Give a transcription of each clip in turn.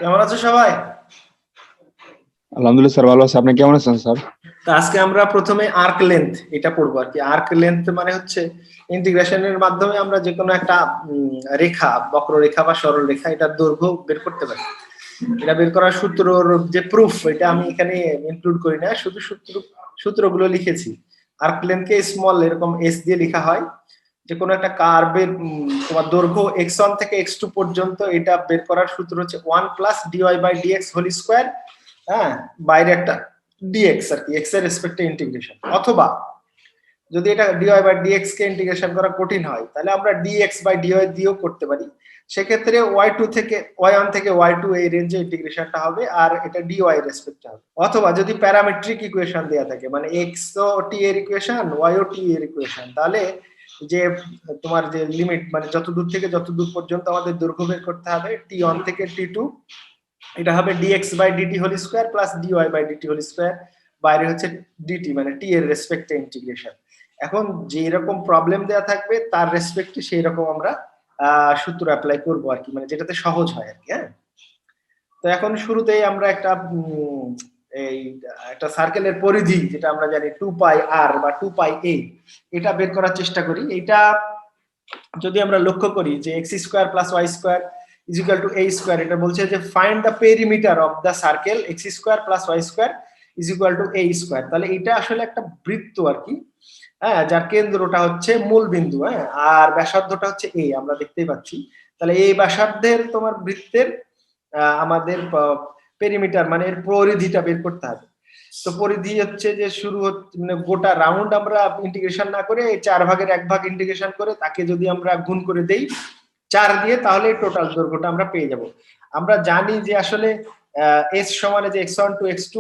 কেমন আছো সবাই? আলহামদুলিল্লাহ স্যার, ভালো আছে। আপনি কেমন আছেন স্যার? তো আজকে আমরা প্রথমে আর্ক লেন্থ এটা পড়বো আর কি। আর্ক লেন্থ মানে হচ্ছে ইন্টিগ্রেশনের মাধ্যমে আমরা যে কোনো একটা রেখা, বক্ররেখা বা সরল রেখা, এটার দৈর্ঘ্য বের করতে পারি। এটা বের করার সূত্রর যে প্রুফ, এটা আমি এখানে ইনক্লুড করি না, শুধু সূত্রগুলো লিখেছি। আর্ক লেন্থকে স্মল এরকম এস দিয়ে লেখা হয়। যে কোনো একটা কার্ভের তোমার দৈর্ঘ্য x1 থেকে x2 পর্যন্ত, এটা বের করার সূত্র হচ্ছে 1 plus dy by dx whole square. হ্যাঁ, বাইরে একটা ডিএক্স আর কি, এক্স এর রেসপেক্টে ইন্টিগ্রেশন। অথবা যদি এটা ডিওয়াই বাই ডিএক্স কে ইন্টিগ্রেশন করা কঠিন হয়, তাহলে আমরা ডিএক্স বাই ডিওয়াই দিয়েও করতে পারি। সেক্ষেত্রে y2 থেকে y1 থেকে y2 এই রেঞ্জে ইন্টিগ্রেশনটা হবে, আর এটা ডিওয়াই রেসপেক্টে হবে। অথবা যদি প্যারামেট্রিক ইকুয়েশন দেয়া থাকে, মানে এক্স ও টি এর ইকুয়েশন, ওয়াই ও টি এর ইকুয়েশন, তাহলে যে তোমার যে লিমিট, মানে যত দূর থেকে যত দূর পর্যন্ত আমাদের দৈর্ঘ্য বের করতে হবে, t1 থেকে t2, এটা হবে dx by dt whole square plus dy by dt whole square. বাইরে হচ্ছে dt, মানে t এর রেসপেক্টে ইন্টিগ্রেশন। এখন যে এরকম প্রবলেম দেয়া থাকবে তার রেসপেক্টে সেই রকম আমরা সূত্র অ্যাপ্লাই করব আর কি, মানে যেটাতে সহজ হয় আর কি। হ্যাঁ, তো এখন শুরুতেই আমরা একটা এই একটা সার্কেলের পরিধি, যেটা আমরা জানি 2 পাই r বা 2 পাই a, এটা বের করার চেষ্টা করি। এটা যদি আমরা লক্ষ্য করি যে x square plus y square is equal to a square, এটা বলছে যে find the perimeter of the circle x square plus y square is equal to a square. তাহলে এটা আসলে একটা বৃত্ত আর কি। হ্যাঁ, যার কেন্দ্রটা হচ্ছে মূল বিন্দু, হ্যাঁ, আর ব্যাসার্ধটা হচ্ছে a, আমরা দেখতেই পাচ্ছি। তাহলে এই ব্যাসার্ধের তোমার বৃত্তের আমাদের পেরিমিটার মানে এর পরিধিটা বের করতে হবে। তো পরিধি হচ্ছে যে শুরু হচ্ছে, মানে গোটা রাউন্ড আমরা ইন্টিগ্রেশন না করে 4/1 ইন্টিগ্রেশন করে তাকে যদি আমরা গুণ করে দেই 4 দিয়ে, তাহলে টোটাল দৈর্ঘ্যটা আমরা পেয়ে যাব। আমরা জানি যে আসলে s সমান যে x1 to x2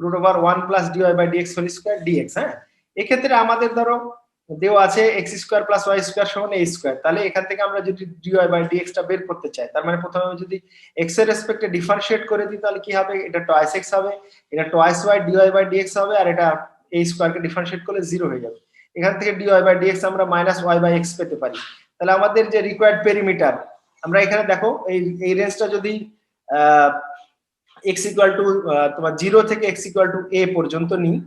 root over 1 plus dy by dx whole square dx। হ্যাঁ, এক্ষেত্রে আমাদের ধরো দেওয়া আছে x square plus y square সমান a স্কয়ার। তাহলে এখান থেকে আমরা যদি dy বাই dx টা বের করতে চাই, তার মানে প্রথমে যদি x এর রেসপেক্টে ডিফারেন্সিয়েট করে দিই, তাহলে কি হবে, এটা টয়েস x হবে, এটা twice y dy by dx হবে, আর এটা a স্কয়ার কে ডিফারেন্সিয়েট করলে 0 হয়ে যাবে। এখান থেকে dy বাই dx আমরা মাইনাস y বাই x পেতে পারি। তাহলে আমাদের যে রিকোয়ার্ড পেরিমিটার, আমরা এখানে দেখো এই রেঞ্জটা যদি x ইকুয়াল টু তোমার 0 থেকে x ইকুয়াল টু a পর্যন্ত নিই,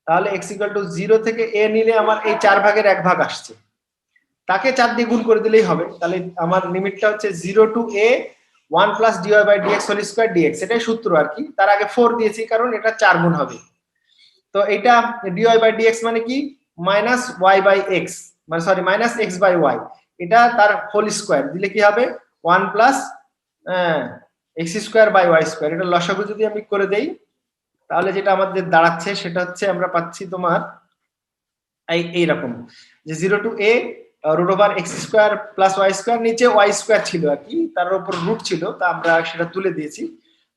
তাহলে x ইকুয়াল টু 0 থেকে a নিলে আমার এই 4/1 আসছে, তাকে 4 দিয়ে গুণ করে দিলেই হবে। তাহলে আমার লিমিটটা হচ্ছে 0 to a 1 plus dy by dx whole square dx, এটাই সূত্র আর কি। তার আগে 4 দিয়েছি কারণ এটা 4 গুণ হবে। তো এটা dy বাই dx মানে কি, মাইনাস y বাই x, মানে sorry minus x by y, এটা তার হোল স্কয়ার দিলে কি হবে 1 plus x square by y square. এটা লসাগু যদি আমি করে দেই, তাহলে যেটা আমাদের দাঁড়াচ্ছে সেটা হচ্ছে আমরা পাচ্ছি তোমার এইরকম যে 0 to a root over x square plus y square, নিচে y স্কয়ার ছিল আর কি, তার উপর রুট ছিল, তা আমরা সেটা তুলে দিয়েছি।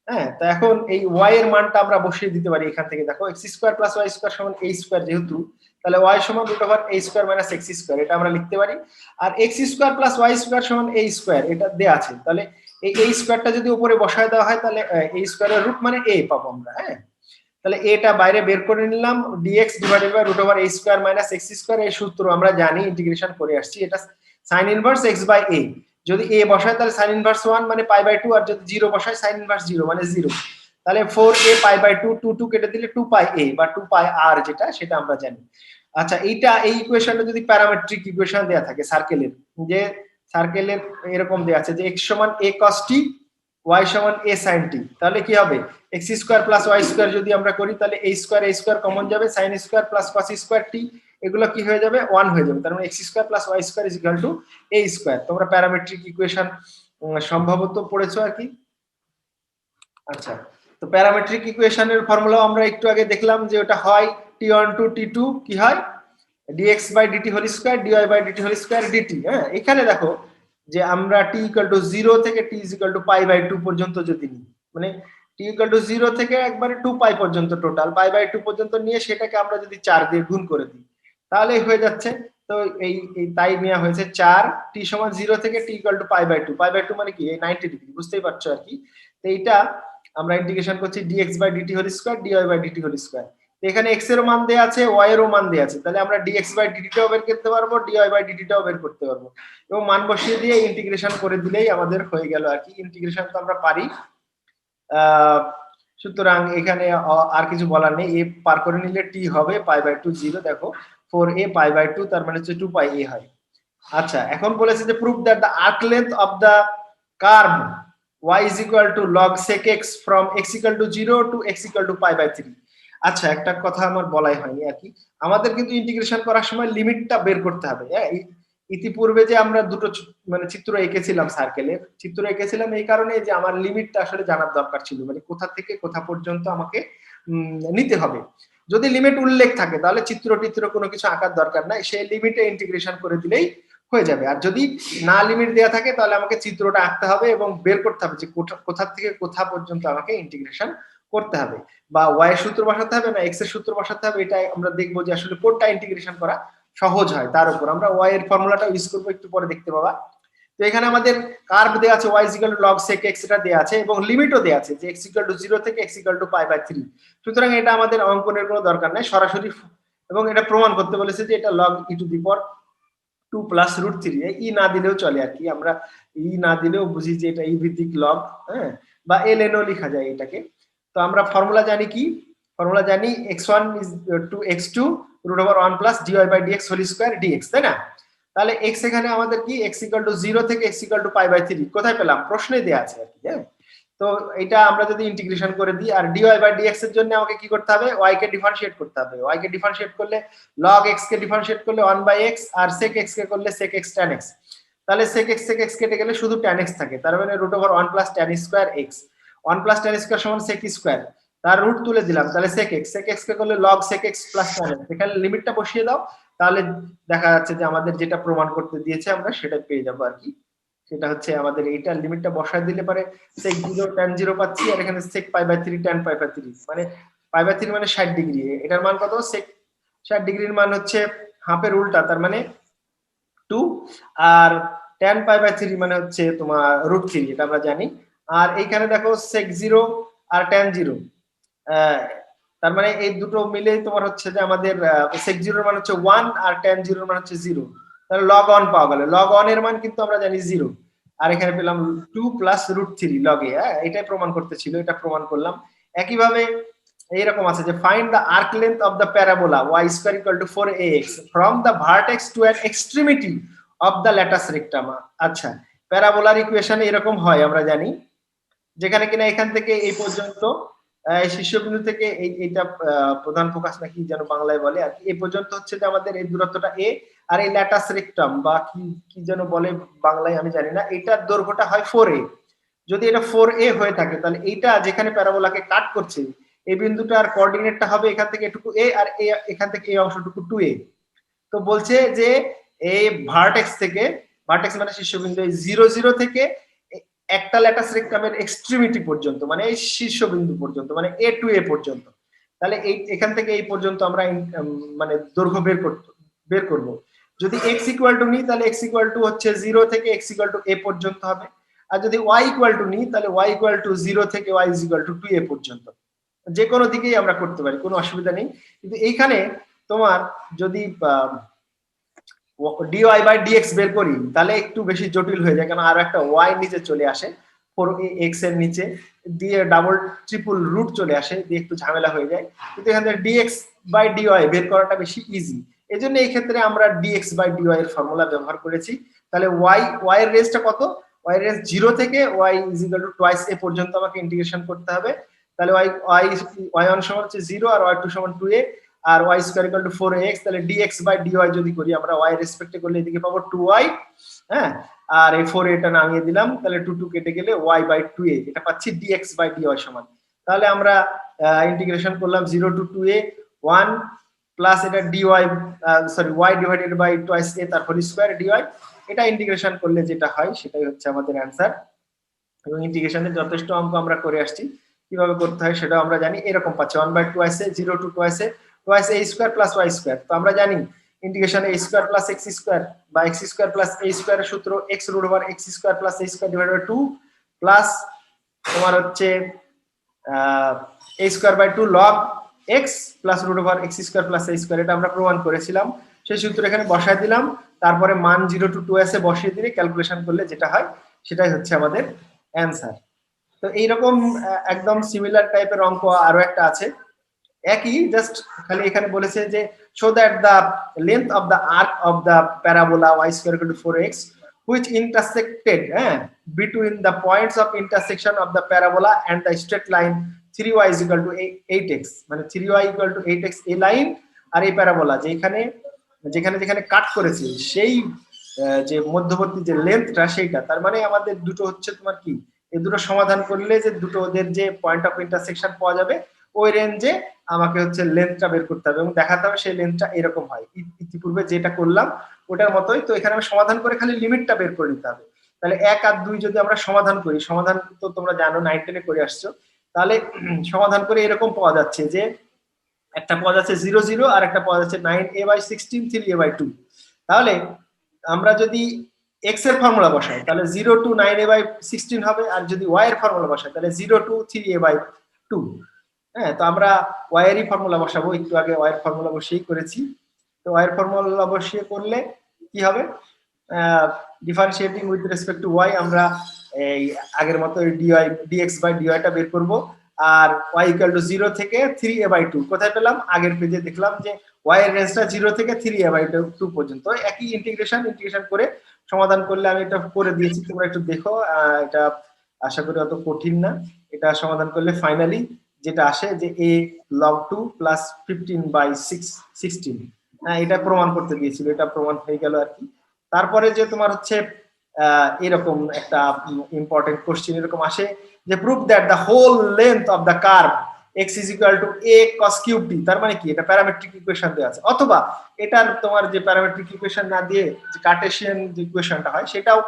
হ্যাঁ, তো এখন এই y এর মানটা আমরা বসিয়ে দিতে পারি এখান থেকে। দেখো x square plus y square সমান a স্কয়ার যেহেতু, তাহলে y সমান root over a square minus x square, এটা আমরা লিখতে পারি। আর x square plus y square সমান a স্কয়ার, এটা দেয়া আছে। তাহলে এই a স্কয়ারটা যদি উপরে বসায় দেওয়া হয়, তাহলে a স্কয়ারের রুট মানে a পাবো আমরা। হ্যাঁ, তাহলে এটা বাইরে বের করে নিলাম, dx divided by root over a square minus x square. এই সূত্র আমরা জানি, ইন্টিগ্রেশন করে আসছি। এটা sin inverse x by a, যদি a বসায় তাহলে sin ইনভার্স 1 মানে পাই বাই 2, আর যদি 0 বসায় sin ইনভার্স 0 মানে 0। তাহলে 4a পাই বাই 2, 2 2 কেটে দিলে 2 পাই a বা 2 পাই r, যেটা সেটা আমরা জানি। আচ্ছা, এইটা এই ইকুয়েশনটা যদি প্যারামেট্রিক ইকুয়েশন দেয়া থাকে সার্কেলের, যে সার্কেলের এরকম দেয়া আছে যে x সমান a cos t, y সমান a sin t, তাহলে কি হবে x square plus y square যদি আমরা করি, তাহলে a স্কয়ার কমন যাবে, sin square plus cos square t, এগুলো কি হয়ে যাবে 1 হয়ে যাবে। তার মানে x square plus y square is equal to a square. তোমরা প্যারামেট্রিক ইকুয়েশন সম্ভবত পড়েছো আর কি। আচ্ছা, তো প্যারামেট্রিক ইকুয়েশনের ফর্মুলা আমরা একটু আগে দেখলাম যে ওটা হয় t1 টু t2 কি হয় dx by dt whole square dy by dt whole square dt। হ্যাঁ, এখানে দেখো যে আমরা t ইকুয়াল টু 0 থেকে t is equal to pi by 2 পর্যন্ত যদি নিই, মানে t ইকুয়াল টু 0 থেকে একবারে 2 পাই পর্যন্ত, টোটাল পাই বাই 2 পর্যন্ত নিয়ে সেটাকে আমরা যদি 4 দিয়ে গুণ করে দিই, তাহলে হয়ে যাচ্ছে। তো এই তাই নেওয়া হয়েছে 4 t সমান 0 থেকে t equal to pi by 2। Pi by 2 মানে কি এই 90 ডিগ্রি, বুঝতেই পারছো আর কি। তো এইটা আমরা ইন্টিগ্রেশন করছি dx by dt whole square dy by dt whole square. এখানে x এর মান দেয়া আছে, y এর মান দেয়া আছে, তাহলে আমরা dx বাই dt টাও বের করতে পারবো, dy বাই dt টাও বের করতে পারবো, এবং মান বসিয়ে দিয়ে ইন্টিগ্রেশন করে দিলেই আমাদের হয়ে গেল আর কি। ইন্টিগ্রেশন তো আমরা পারি, সুতরাং এখানে আর কিছু বলার নেই, এ পার করে নিলে টি হবে π/2 0, দেখো 4a π/2 তার মানে হচ্ছে 2πa হয়। আচ্ছা, এখন বলেছে যে prove that the arc length of the curve y is equal to log sec x from x equal to 0 to x equal to π/3। আচ্ছা, একটা কথা আমার বলাই হয়নি আর কি, আমাদের কিন্তু ইন্টিগ্রেশন করার সময় লিমিটটা বের করতে হবে। হ্যাঁ, ইতিপূর্বে যে আমরা দুটো মানে চিত্র এঁকেছিলাম, সার্কেলের চিত্র এঁকেছিলাম এই কারণে যে আমার লিমিটটা আসলে জানার দরকার ছিল, মানে কোথা থেকে কোথা পর্যন্ত আমাকে নিতে হবে। যদি লিমিট উল্লেখ থাকে তাহলে চিত্র কোনো কিছু আঁকার দরকার নাই, সেই লিমিটে ইন্টিগ্রেশন করে দিলেই হয়ে যাবে। আর যদি না লিমিট দেওয়া থাকে তাহলে আমাকে চিত্রটা আঁকতে হবে এবং বের করতে হবে যে কোথা থেকে কোথা পর্যন্ত আমাকে ইন্টিগ্রেশন করতে হবে, বা ওয়াই এর সূত্র বসাতে হবে না এক্স এর সূত্র বসাতে হবে। এটা আমরা দেখবো যে আসলে কোনটা ইন্টিগ্রেশন করা সহজ হয়, তার উপর আমরা ওয়াই এর ফর্মুলাটা ইউজ করবো, একটু পরে দেখতে পাবা। তো এখানে আমাদের কার্ভ দেওয়া আছে y log sec x, এটা দেওয়া আছে এবং লিমিটও দেওয়া আছে যে x 0 থেকে x π/3। সুতরাং এটা আমাদের অঙ্কনের কোনো দরকার নাই, সরাসরি, এবং এটা প্রমাণ করতে বলেছে যে এটা log e to the power 2 plus √3, ই না দিলেও চলে আর কি, আমরা ই না দিলেও বুঝি যে এটা ই ভিত্তিক লগ, হ্যাঁ, বা ln ও লেখা যায় এটাকে। তো আমরা ফর্মুলা জানি কি, ফর্মুলা জানি x1 is to x2 √1 plus dy/dx whole square dx, তাই না? তাহলে x এখানে আমাদের কি x 0 থেকে x π/3 কোথায় পেলাম, প্রশ্নে দেয়া আছে আর কি। হ্যাঁ, তো এটা আমরা যদি ইন্টিগ্রেশন করে দিই, আর dy/dx এর জন্য আমাকে কি করতে হবে, y কে ডিফারেন্সিয়েট করতে হবে। y কে ডিফারেন্সিয়েট করলে log x কে ডিফারেন্সিয়েট করলে 1/x, আর sec x কে করলে sec x tan x। তাহলে sec x কেটে গেলে শুধু tan x থাকে, তার মানে √1 plus tan square x, 1 plus tan square সমান sec স্কয়ার, তার রুট তুলে দিলাম, তাহলে sec x কে করলে log sec x plus tan x। এখানে লিমিটটা বসিয়ে দাও, তাহলে দেখা যাচ্ছে যে আমাদের যেটা প্রমাণ করতে দিয়েছে আমরা সেটা পেয়ে যাবো আর কি। সেটা হচ্ছে আমাদের এইটা লিমিটটা বসায় দিলে পরে sec 0 tan 0 পাচ্ছি, আর এখানে sec π/3 tan π/3, মানে π/3 মানে 60 ডিগ্রি, এটার মান কত, sec 60 ডিগ্রির মান হচ্ছে হাফের উল্টা, তার মানে 2, আর tan π/3 মানে হচ্ছে তোমার √3, এটা আমরা জানি। আর এইখানে দেখো sec 0 আর tan 0, তার মানে এই দুটো মিলে তোমার হচ্ছে যে আমাদের sec 0 এর মান হচ্ছে 1 আর tan 0 এর মান হচ্ছে 0, তাহলে log 1 পাওয়া গেল। log 1 এর মান কিন্তু আমরা জানি 0, আর এখানে পেলাম 2 plus √3 log a। এটাই প্রমাণ করতে ছিল, এটা প্রমাণ করলাম। একইভাবে এইরকম আছে যে find the arc length of the parabola y square equal to 4ax from the vertex to an extremity of the latus rectum. আচ্ছা, প্যারাবোলার ইকুয়েশনে এরকম হয় আমরা জানি, যেখানে কিনা এখান থেকে এই পর্যন্ত শীর্ষবিন্দু থেকে এইটা প্রধান ফোকাস নাকি যেন বাংলায় বলে আর কি, এই পর্যন্ত হচ্ছে যে আমাদের এই দূরত্বটা a, আর এই ল্যাটাস রেক্টাম বা কি যেন বলে বাংলায় আমি জানি না, এটার দৈর্ঘ্যটা হয় 4a। যদি এটা 4a হয়ে থাকে তাহলে এইটা যেখানে প্যারাবোলাকে কাট করছে এই বিন্দুটার কোঅর্ডিনেটটা হবে এখান থেকে এটুকু a, আর এখান থেকে এই অংশটুকু 2a। তো বলছে যে এই ভার্টেক্স থেকে, ভার্টেক্স মানে শীর্ষবিন্দু, এই 0 থেকে একটা ল্যাটাস রেক্টামের এক্সট্রিমিটি পর্যন্ত, মানে এই শীর্ষবিন্দু পর্যন্ত, মানে a to a পর্যন্ত, তাহলে এই এখান থেকে এই পর্যন্ত আমরা মানে দৈর্ঘ্য বের করব। যদি x ইকুয়াল টু নিই তাহলে x ইকুয়াল টু হচ্ছে 0 থেকে x ইকুয়াল টু a পর্যন্ত হবে, আর যদি y ইকুয়াল টু নিই তাহলে y ইকুয়াল টু 0 থেকে y is equal two 2a পর্যন্ত। যে কোনো দিকেই আমরা করতে পারি, কোনো অসুবিধা নেই। কিন্তু এইখানে তোমার যদি dy/dx বের করি তাহলে একটু বেশি জটিল হয়ে যায়, কারণ আরো একটা y নিচে চলে আসে, 4x এর নিচে দিয়ে ডাবল ট্রিপল রুট চলে আসে, দিয়ে একটু ঝামেলা হয়ে যায়। কিন্তু এখানে dx/dy বের করাটা বেশি ইজি, এজন্য এই ক্ষেত্রে আমরা dx/dy এর ফর্মুলা ব্যবহার করেছি। তাহলে y এর রেঞ্জটা কত, y এর রেঞ্জ 0 থেকে y is equal two twice a পর্যন্ত আমাকে ইন্টিগ্রেশন করতে হবে। তাহলে y1 সমান হচ্ছে 0 আর y2 সমান 2a, আর y square equal to 4ax। তাহলে dx/dy যদি করি আমরা y রেসপেক্টে করলে এদিকে পাবো 2y, হ্যাঁ, আর এই 4a টা নামিয়ে দিলাম, তাহলে 2 কেটে গেলে y/2a, এটা পাচ্ছি dx/dy সমান। তাহলে আমরা ইন্টিগ্রেশন করলাম 0 to 2a 1 প্লাস এটা dy y divided by twice a তার হোল স্কয়ার dy, এটা ইন্টিগ্রেশন করলে যেটা হয় সেটাই হচ্ছে আমাদের অ্যানসার। এবং ইন্টিগ্রেশনের যথেষ্ট অঙ্ক আমরা করে আসছি, কিভাবে করতে হয় সেটাও আমরা জানি। এরকম পাচ্ছি 1/2 a 0 to twice a square plus y square. তো আমরা জানি ইন্টিগ্রেশনে a square plus x square বা x স্কয়ার প্লাস a স্কয়ারের সূত্র x root over x square plus a square divided by 2 plus তোমার হচ্ছে a square by 2 log x plus root over x square plus a square. এটা আমরা প্রমাণ করেছিলাম, সেই সূত্র এখানে বসায় দিলাম, তারপরে মান 0 to 2s এ বসিয়ে দিলে ক্যালকুলেশন করলে যেটা হয় সেটাই হচ্ছে আমাদের অ্যানসার। তো এইরকম একদম সিমিলার টাইপের অঙ্ক আরো একটা আছে, একই জাস্ট খালি এখানে বলেছে যে show that the length of the arc of the parabola y square equal to 4x which intersected between the points of intersection of the parabola and the straight line 3y is equal to 8x, মানে 3y equal to 8x এই line আর এই parabola যেখানে যেখানে যেখানে কাট করেছে সেই যে মধ্যবর্তী যে লেন্থটা সেইটা, তার মানে আমাদের দুটো হচ্ছে তোমার কি, এই দুটো সমাধান করলে যে দুটো ওদের যে পয়েন্ট অফ ইন্টারসেকশন পাওয়া যাবে ওই রেঞ্জে আমাকে হচ্ছে লেন্থটা বের করতে হবে এবং দেখাতে হবে সেই লেন্থটা এরকম হয়। ইতিপূর্বে যেটা করলাম ওটার মতোই, তো এখানে আমি সমাধান করে খালি লিমিটটা বের করে নিতে হবে। তাহলে 1 আর 2 যদি আমরা সমাধান করি, সমাধান তো তোমরা জানো 9 10 এ করে আসছো, তাহলে সমাধান করে এরকম পাওয়া যাচ্ছে যে একটা পাওয়া যাচ্ছে 0 0 আর একটা পাওয়া যাচ্ছে 9a/16 3a/2। তাহলে আমরা যদি x এর ফর্মুলা বসাই তাহলে 0 to 9a/16 হবে, আর যদি y এর ফর্মুলা বসাই তাহলে 0 to 3a/2। হ্যাঁ, তো আমরা y এরই ফর্মুলা বসাবো, একটু আগে y এর ফর্মুলা বসিয়েই করেছি। তো y এর ফর্মুলা বসিয়ে করলে কি হবে, differentiating with respect to y আমরা এই আগের মতো dx/dy টা বের করব, আর y ইকুয়াল টু 0 থেকে 3a/2 কোথায় পেলাম, আগের পেজে দেখলাম যে y এর রেঞ্জটা 0 থেকে 3a/2 পর্যন্ত। একই ইন্টিগ্রেশন করে সমাধান করলে আমি এটা করে দিয়েছি, তোমরা একটু দেখো, এটা আশা করি অত কঠিন না। এটা সমাধান করলে ফাইনালি যেটা আসে যে a log 2 প্লাস 15/16, এটা প্রমাণ করতে দিয়েছিল, এটা প্রমাণ হয়ে গেল আর কি। তারপরে যে তোমার হচ্ছে এরকম একটা ইম্পর্টেন্ট কোশ্চেন এরকম আসে যে prove that the whole length of the curve x is equal to a cos cube t, তার মানে কি, এটা প্যারামেট্রিক ইকুয়েশন দেওয়া আছে, অথবা এটার তোমার যে প্যারামেট্রিক ইকুয়েশন না দিয়ে যে কার্টেসিয়ান যে ইকুয়েশনটা হয় সেটাও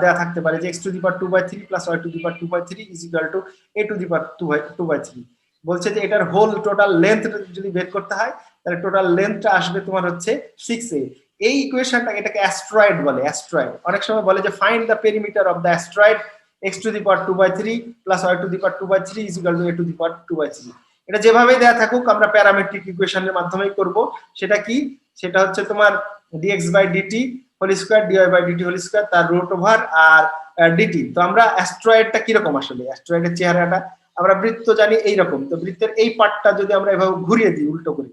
দেওয়া থাকতে পারে যে x to the power 2/3 plus y to the power 2/3 is equal to a to the power 2/3। বলছে যে এটার হোল টোটাল লেন্থ যদি বের করতে হয় তাহলে টোটাল লেন্থটা আসবে তোমার হচ্ছে 6a। এই ইকুয়েশনটা এটাকে অ্যাস্ট্রয়েড বলে, অ্যাস্ট্রয়েড। অনেক সময় বলে যে find the perimeter of the asteroid x to the power 2/3 plus y to the power 2/3 is equal to a to the power 2/3। এটা যেভাবে দেয়া থাকুক আমরা প্যারামেট্রিক ইকুয়েশনের মাধ্যমেই করব। সেটা কি, সেটা হচ্ছে তোমার dx/dt whole square dy/dt whole square তার রুট ওভার আর dt। তো আমরা অ্যাস্ট্রয়েডটা কি রকম, আসলে অ্যাস্ট্রয়েডের চেহারাটা আমরা বৃত্ত জানি এইরকম, তো বৃত্তের এই পার্টটা যদি আমরা এভাবে ঘুরিয়ে দিই, উল্টো করে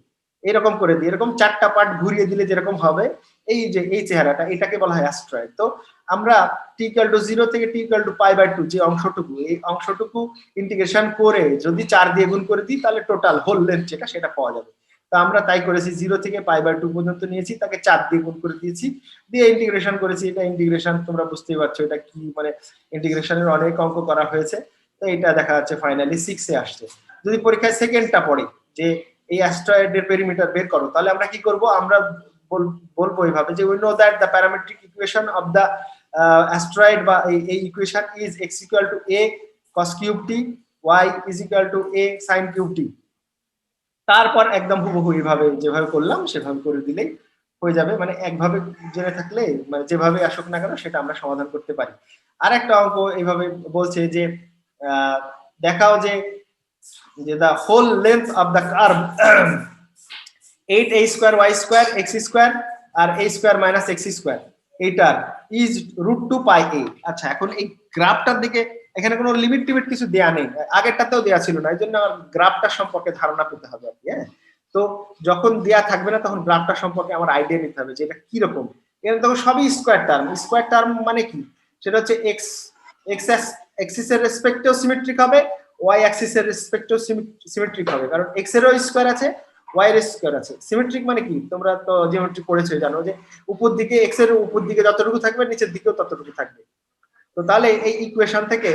এরকম করে দিই, এরকম চারটা পার্ট ঘুরিয়ে দিলে যেরকম হবে এই যে এই চেহারাটা, এটাকে বলা হয় অ্যাস্ট্রয়েড। তো আমরা t = 0 থেকে t = π/2 যে অংশটুকু, এই অংশটুকু ইন্টিগ্রেশন করে যদি 4 দিয়ে গুণ করে দিই তাহলে টোটাল হোল লেন্থ যেটা সেটা পাওয়া যাবে। তো আমরা তাই করেছি, 0 থেকে π/2 পর্যন্ত নিয়েছি, তাকে 4 দিয়ে গুণ করে দিয়েছি, দিয়ে ইন্টিগ্রেশন করেছি। এটা ইন্টিগ্রেশন তোমরা বুঝতেই পারছো এটা কি, মানে ইন্টিগ্রেশনের অনেক অঙ্ক করা হয়েছে। তো এটা দেখা যাচ্ছে ফাইনালি 6 এ আসছে। যদি পরীক্ষায় সেকেন্ডটা পড়ে যে এই অ্যাস্ট্রয়েডের পেরিমিটার বের করো, তাহলে আমরা কি করব, আমরা বলবো এইভাবে যে we know that the parametric equation of the asteroid বা এই equation is x = a cos cube t y = a sin cube t। তারপর একদম হুবহু এইভাবে যেভাবে করলাম সেভাবে করে দিলেই হয়ে যাবে, মানে একভাবে জেনে থাকলে মানে যেভাবে আসুক না কেন সেটা আমরা সমাধান করতে পারি। আর একটা অঙ্ক এইভাবে বলছে যে দেখাও যে the whole length of the curve 8a² y² x² R a² - x² এইটার is √2πa। আচ্ছা, এখন এই গ্রাফটার দিকে এখানে কোনো লিমিট টিমিট কিছু দেয়া নেই, আগেরটাতেও দেয়া ছিল না, এইজন্য আমার গ্রাফটা সম্পর্কে ধারণা পেতে হবে আর কি। হ্যাঁ, তো যখন দেয়া থাকবে না তখন গ্রাফটা সম্পর্কে আমার আইডিয়া নিতে হবে যে এটা কি রকম। এখানে তখন সবই স্কয়ার টার্ম মানে কি, সেটা হচ্ছে x অ্যাক্সিস এর রেসপেক্টেও সিমেট্রিক হবে, y অ্যাক্সিস এর রেসপেক্টেও সিমেট্রিক হবে, কারণ x এরও স্কয়ার আছে y এর স্কয়ার আছে। সিমেট্রিক মানে কি, তোমরা তো জিওমেট্রি পড়েছো, জানো যে উপর দিকে x এর উপর দিকে যতটুকু থাকবে নিচের দিকেও ততটুকু থাকবে। তো তাহলে এই ইকুয়েশন থেকে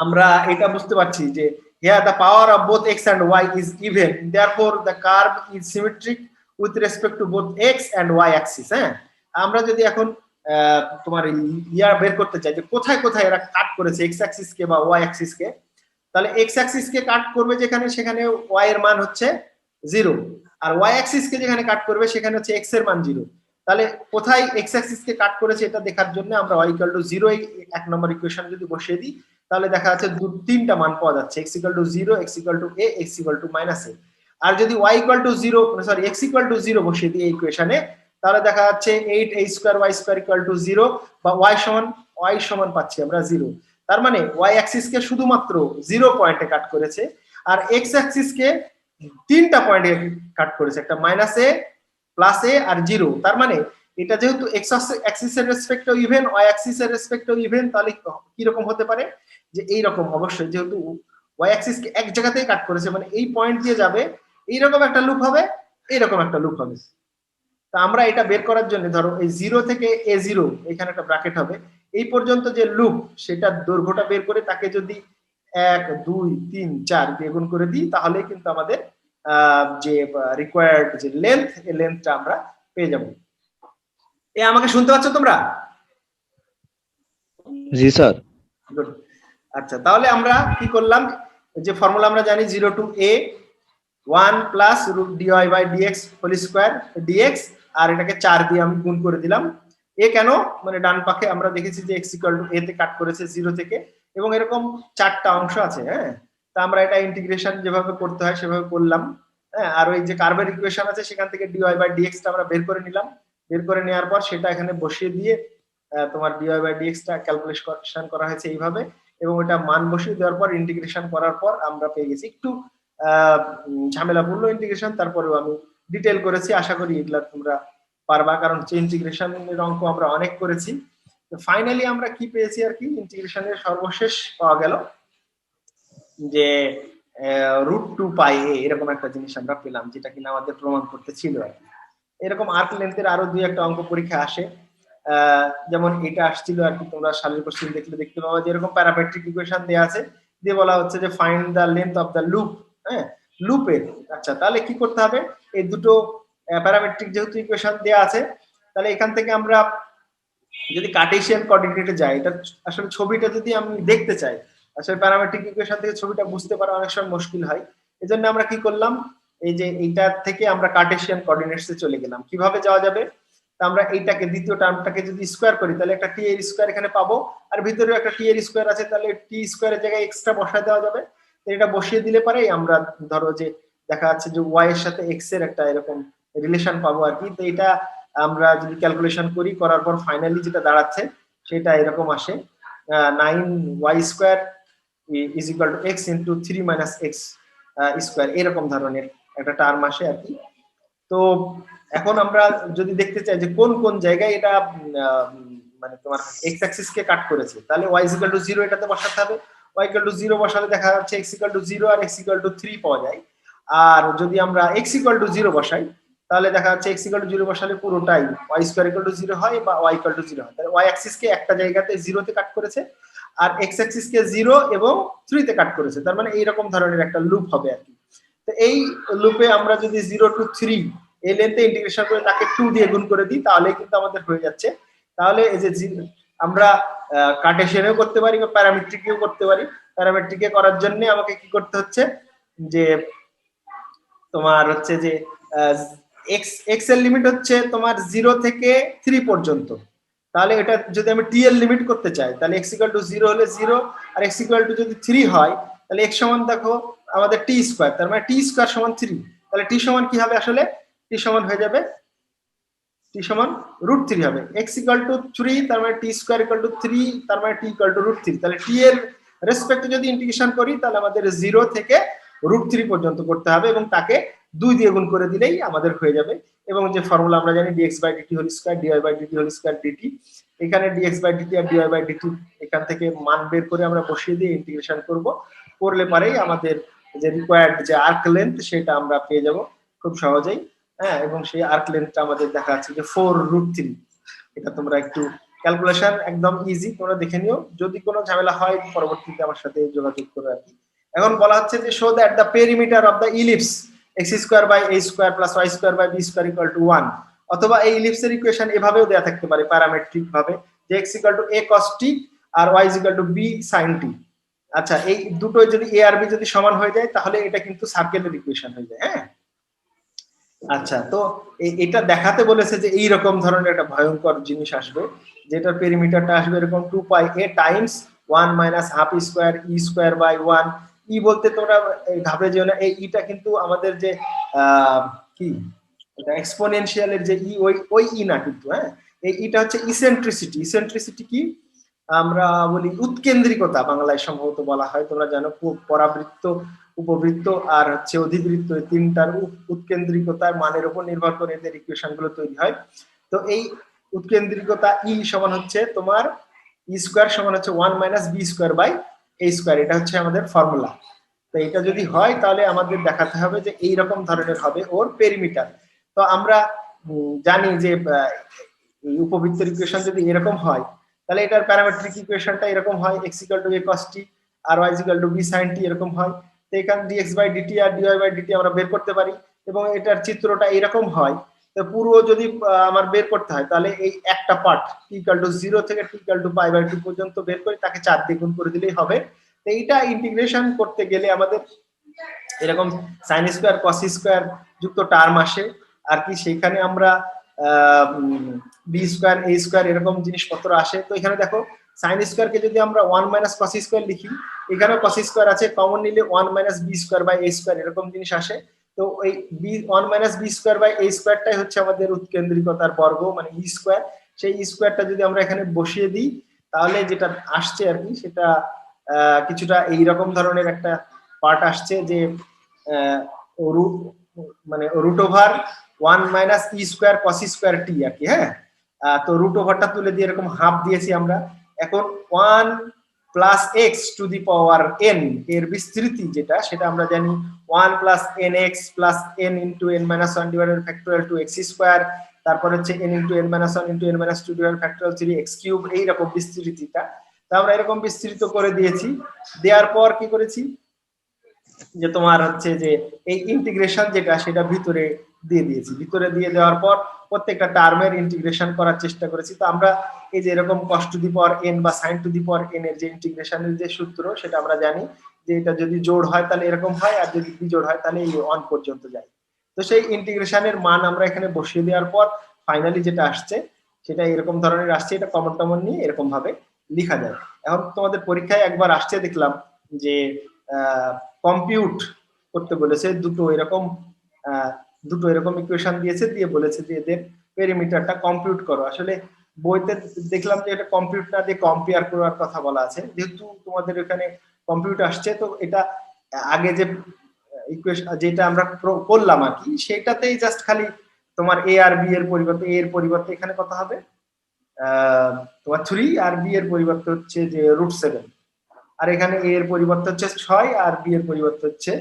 আমরা এটা বুঝতে পারছি যে here the power of both x and y is even, therefore the curve is symmetric with respect to both x and y axis। হ্যাঁ, আমরা যদি এখন তোমার ইয়া বের করতে চাই যে কোথায় কোথায় এরা কাট করেছে x অ্যাক্সিস কে বা y অ্যাক্সিস কে, তাহলে x অ্যাক্সিস কে কাট করবে যেখানে সেখানে y এর মান হচ্ছে 0, আর y অ্যাক্সিস কে যেখানে কাট করবে সেখানে হচ্ছে x এর মান 0। তাহলে কোথায় x অ্যাক্সিস কে কাট করেছে এটা দেখার জন্য আমরা y = 0 এই এক নম্বর ইকুয়েশন যদি বসিয়ে দিই তাহলে দেখা যাচ্ছে তিনটা মান পাওয়া যাচ্ছে, x = 0 x = a x = -a। আর যদি y = 0 সরি x = 0 বসিয়ে দিই এই ইকুয়েশনে তাহলে দেখা যাচ্ছে 8a² y² = 0 বা y সমান পাচ্ছি আমরা 0। তার মানে ওয়াই অ্যাক্সিস কে শুধুমাত্র 0 পয়েন্টে কাট করেছে, আর এক্স অ্যাক্সিস কে 3টা পয়েন্টে কাট করেছে, একটা -a +a আর 0। তার মানে এটা যেহেতু এক্স অ্যাক্সিস এর রেসপেক্টেও ইভেন, ওয়াই অ্যাক্সিস এর রেসপেক্টেও ইভেন, তাহলে কি রকম হতে পারে যে এই রকম, অবশ্যই যেহেতু ওয়াই অ্যাক্সিস কে এক জায়গাতেই কাট করেছে মানে এই পয়েন্ট দিয়ে যাবে, এইরকম একটা লুপ হবে, এইরকম একটা লুপ হবে। তা আমরা এটা বের করার জন্য ধরো এই 0 থেকে a0 এখানে একটা ব্র্যাকেট হবে, এই পর্যন্ত যে লুপ সেটার দৈর্ঘ্যটা বের করে তাকে যদি 1 2 3 4 দিয়ে গুণ করে দিই, তাহলে কিন্তু আমাদের যে রিকোয়ার্ড যে লেন্থ, এই লেন্থটা আমরা পেয়ে যাব। আমাকে শুনতে পাচ্ছ তোমরা? জি স্যার। আচ্ছা, তাহলে আমরা কি করলাম, যে ফর্মুলা আমরা জানি 0 to a 1 plus root dy by dx whole square dx, আর এটাকে 4 দিয়ে আমি গুণ করে দিলাম। এ কেন, মানে ডান পাশে আমরা দেখেছি যে x a তে কাট করেছে 0 থেকে, এবং এরকম 4টা অংশ আছে। হ্যাঁ, তা আমরা এটা ইন্টিগ্রেশন যেভাবে করতে হয় সেভাবে করলাম। হ্যাঁ, আর ওই যে কার্ভের ইকুয়েশন আছে সেখান থেকে dy বাই dx টা আমরা বের করে নিলাম। বের করে নেওয়ার পর সেটা এখানে বসিয়ে দিয়ে তোমার dy বাই dx টা ক্যালকুলেশন করা হয়েছে এইভাবে, এবং ওটা মান বসিয়ে দেওয়ার পর ইন্টিগ্রেশন করার পর আমরা পেয়ে গেছি একটু ঝামেলাপূর্ণ ইন্টিগ্রেশন, তারপরেও আমি ডিটেইল করেছি, আশা করি এগুলা তোমরা পারবা, কারণ ইন্টিগ্রেশনের অঙ্ক আমরা অনেক করেছি। তো ফাইনালি আমরা কি পেয়েছি আর কি, ইন্টিগ্রেশনের সর্বশেষ পাওয়া গেল যে √2πa এরকম একটা জিনিস আমরা পেলাম, যেটা কিনা আমাদের প্রমাণ করতে ছিল আর কি। এরকম আর্ক লেন্থের আরো দুই একটা অঙ্ক পরীক্ষা আসে, যেমন এটা আসছিল আর কি, তোমরা সালের কোশ্চেন দেখলে দেখতে পাবা যে এরকম প্যারামেট্রিক ইকুয়েশন দেয়া আছে, দিয়ে বলা হচ্ছে যে find the length of the loop. হ্যাঁ, লুপের, আচ্ছা তাহলে কি করতে হবে, এই দুটো প্যারামেট্রিক যেহেতু ইকুয়েশন দেয়া আছে, তাহলে এখান থেকে আমরা যদি কার্টেসিয়ান কোঅর্ডিনেটে যাই, এটা আসলে ছবিটা যদি আমি দেখতে চাই, আসলে প্যারামেট্রিক ইকুয়েশন থেকে ছবিটা বুঝতে পারা অনেক সময় মুশকিল হয়। এজন্য আমরা কি করলাম, এই যে এইটা থেকে আমরা কার্টেসিয়ান কোঅর্ডিনেটসে চলে গেলাম। কিভাবে যাওয়া যাবে, আমরা এইটাকে দ্বিতীয় টার্মটাকে যদি স্কয়ার করি, তাহলে একটা টি এর স্কয়ার এখানে পাবো, আর ভিতরেও একটা টি এর স্কয়ার আছে, তাহলে টি স্কয়ারের জায়গায় এক্সট্রা বসায় দেওয়া যাবে। তো এটা বসিয়ে দিলে পরেই আমরা ধরো যে দেখা যাচ্ছে যে ওয়াই এর সাথে এক্স এর একটা এরকম রিলেশন পাবো আর কি। তো এটা আমরা যদি ক্যালকুলেশন করি, করার পর ফাইনালি যেটা দাঁড়াচ্ছে সেটা এরকম আসে, 9y² is equal two x into 3 minus x square, এরকম ধরনের একটা টার্ম আসে আর কি। তো এখন আমরা যদি দেখতে চাই যে কোন কোন জায়গায় এটা মানে তোমার এক্স অ্যাক্সিস কে কাট করেছে, তাহলে y ইজ ইকুয়াল টু 0 এটাতে বসাতে হবে। y ইকুয়াল টু 0 বসালে দেখা যাচ্ছে x ইকুয়াল টু 0 আর x ইকুয়াল টু 3 পাওয়া যায়। আর যদি আমরা x ইকুয়াল টু 0 বসাই, তাহলে দেখা যাচ্ছে x ইকুয়াল টু 0 বসালে পুরোটাই y স্কয়ার ইকুয়াল টু 0 হয়, বা y ইকুয়াল টু 0 হয়। তাহলে y অ্যাক্সিস কে একটা জায়গাতে 0 তে কাট করেছে, আর x অ্যাক্সিস কে 0 এবং 3 তে কাট করেছে। তার মানে এইরকম ধরনের একটা লুপ হবে আর কি। তো এই লুপে আমরা যদি 0 to 3 এই লেন্থে ইন্টিগ্রেশন করে তাকে 2 দিয়ে গুণ করে দিই, তাহলে কিন্তু আমাদের হয়ে যাচ্ছে। তাহলে এই যে আমরা কার্টেসিয়ানেও করতে পারি বা প্যারামেট্রিকেও করতে পারি। প্যারামেট্রিকে করার জন্য আমাকে কি করতে হচ্ছে, যে তোমার হচ্ছে যে x এর লিমিট হচ্ছে তোমার 0 থেকে 3 পর্যন্ত। তাহলে এটা যদি আমি t এর লিমিট করতে চাই, তাহলে x ইকুয়াল টু 0 হলে 0, আর x ইকুয়াল টু যদি 3 হয়, তাহলে x সমান দেখো আমাদের t স্কয়ার, তার মানে t স্কয়ার সমান 3। তাহলে t সমান কি হবে, আসলে t সমান হয়ে যাবে t সমান √3 হবে। x ইকুয়াল টু 3, তার মানে t স্কয়ার ইকুয়াল টু 3, তার মানে t ইকুয়াল টু √3। তাহলে t এর রেসপেক্টে যদি ইন্টিগ্রেশন করি, তাহলে আমাদের 0 থেকে √3 পর্যন্ত করতে হবে, এবং তাকে 2 দিয়ে গুণ করে দিলেই আমাদের হয়ে যাবে। এবং যে ফর্মুলা আমরা জানি dx by dt whole square dy by dt whole square dt, এখানে dx বাই dt আর dy বাই dt এখান থেকে মান বের করে আমরা বসিয়ে দিয়ে ইন্টিগ্রেশন করব, করলে পরেই আমাদের যে রিকোয়ার্ড যে আর্ক লেন্থ সেটা আমরা পেয়ে যাব খুব সহজেই। হ্যাঁ, এবং সেই আর্ক লেন্থটা আমাদের দেখা যাচ্ছে যে 4√3। এটা তোমরা একটু ক্যালকুলেশন একদম ইজি, তোমরা দেখে নিও, যদি কোনো ঝামেলা হয় পরবর্তীতে আমার সাথে যোগাযোগ করো আর কি। এখন বলা হচ্ছে যে show that the perimeter of the ellipse x² by a² plus y² by b² equal to 1, অথবা এই ইলিপসের ইকুয়েশন এভাবেও দেয়া থাকতে পারে প্যারামেট্রিক ভাবে, যে x equal to a cos t আর y equal to b sin t। আচ্ছা, এই দুটোই যদি a আর b যদি সমান হয়ে যায়, তাহলে এটা কিন্তু সার্কেলের ইকুয়েশন হয়ে যায়। হ্যাঁ, আচ্ছা, তো এটা দেখাতে বলেছে যে এই রকম ধরনের একটা ভয়ঙ্কর জিনিস আসবে, যেটার পেরিমিটারটা আসবে এরকম 2πa times 1 minus half square e square by 1। E বলতে তোমরা ঘাবড়ে যেও না, এই ইটা কিন্তু আমাদের যে কি এটা এক্সপোনেনশিয়ালের যে ই, ওই ই না কিন্তু। হ্যাঁ, এই ইটা হচ্ছে ইসেন্ট্রিসিটি। ইসেন্ট্রিসিটি কি, আমরা বলি উৎকেন্দ্রিকতা, বাংলায় সম্ভবত বলা হয়, তোমরা জানো পরাবৃত্ত, উপবৃত্ত আর হচ্ছে অধিবৃত্ত, এই তিনটার উৎকেন্দ্রিকতার মানের উপর নির্ভর করে এদের ইকুয়েশন গুলো তৈরি হয়। তো এই উৎকেন্দ্রিকতা ই সমান হচ্ছে তোমার ই স্কোয়ার সমান হচ্ছে 1 minus B square by A square, এটা হচ্ছে আমাদের ফর্মুলা। তো এটা যদি হয় তাহলে আমাদের দেখাতে হবে যে এইরকম ধরনের হবে ওর পেরিমিটার। তো আমরা জানি যে এই উপবৃত্তের ইকুয়েশন যদি এরকম হয় তাহলে এটার প্যারামেট্রিক ইকুয়েশনটা এরকম হয়, x equal to a cos t আর y equal to b sin t এরকম হয়। তো এখানে dx বাই dt আর dy বাই dt আমরা বের করতে পারি, এবং এটার চিত্রটা এরকম হয়। তো পুরো যদি আমার বের করতে হয় তাহলে এই একটা পার্ট t ইকুয়াল টু 0 থেকে t equal to pi by 2 পর্যন্ত বের করে তাকে 4 দিয়ে গুণ করে দিলেই হবে। তো এইটা ইন্টিগ্রেশন করতে গেলে আমাদের এরকম sin স্কয়ার cos স্কয়ার যুক্ত টার্ম আসে আর কি, সেখানে আমরা বি স্কয়ার এ স্কয়ার এরকম জিনিসপত্র আসে। তো এখানে দেখো sin স্কয়ারকে যদি আমরা 1 মাইনাস cos স্কয়ার লিখি, এখানে cos স্কয়ার আছে, কমন নিলে 1 minus b square by a square এরকম জিনিস আসে। তো ওই b 1 minus b square by a স্কয়ারটাই হচ্ছে আমাদের উৎকেন্দ্রিকতার বর্গ, মানে ই স্কয়ার। সেই ই স্কয়ারটা যদি আমরা এখানে বসিয়ে দিই তাহলে যেটা আসছে আর কি, সেটা কিছুটা এইরকম ধরনের একটা পার্ট আসছে যে মানে root over 1 minus E square কস স্কয়ার টি আর কি। হ্যাঁ, তো রুট ওভারটা তুলে দিয়ে এরকম হাফ দিয়েছি আমরা। এখন 1 plus x to the power N এর বিস্তৃতি যেটা, সেটা আমরা জানি 1 plus N x plus N into N minus 1 divided factorial two x square, তারপর হচ্ছে N into N minus 1 into N minus 2 divided factorial 3 x cube, এইরকম বিস্তৃতিটা। তো আমরা এরকম বিস্তৃত করে দিয়েছি। দেওয়ার পর কি করেছি যে তোমার হচ্ছে যে এই ইন্টিগ্রেশন যেটা সেটা ভিতরে দিয়ে দিয়েছি। ভিতরে দিয়ে দেওয়ার পর প্রত্যেকটা টার্মের ইন্টিগ্রেশন করার চেষ্টা করেছি। তো আমরা এই যে এরকম cos two the power n বা sin two the power n এর যে ইন্টিগ্রেশনের যে সূত্র, সেটা আমরা জানি যে এটা যদি জোড় হয় তাহলে এরকম হয়, আর যদি বিজোড় হয় তাহলে এই 1 পর্যন্ত যায়। তো সেই ইন্টিগ্রেশনের মান আমরা এখানে বসিয়ে দেওয়ার পর ফাইনালি যেটা আসছে সেটা এরকম ধরনের আসছে। এটা কমন টমন নিয়ে এরকম ভাবে লেখা যায়। এখন তোমাদের পরীক্ষায় একবার আসছে দেখলাম যে কম্পিউট করতে বলেছে দুটো এরকম ইকুয়েশন দিয়েছে, দিয়ে বলেছে যে এদের পেরিমিটারটা কম্পিউট করো। আসলে বইতে দেখলাম যে এটা কম্পিউট না দিয়ে কম্পেয়ার করার কথা বলা আছে, যেহেতু তোমাদের এখানে কম্পিউট আসছে তো এটা আগে যে ইকুয়েশন যেটা আমরা করলাম আর কি, সেটাতেই জাস্ট খালি তোমার এ আর বি এর পরিবর্তে, এ এর পরিবর্তে এখানে কত হবে তোমার 3 আর বি এর পরিবর্তে হচ্ছে যে √7, আর এখানে এ এর পরিবর্তে হচ্ছে 6 আর বি এর পরিবর্তে হচ্ছে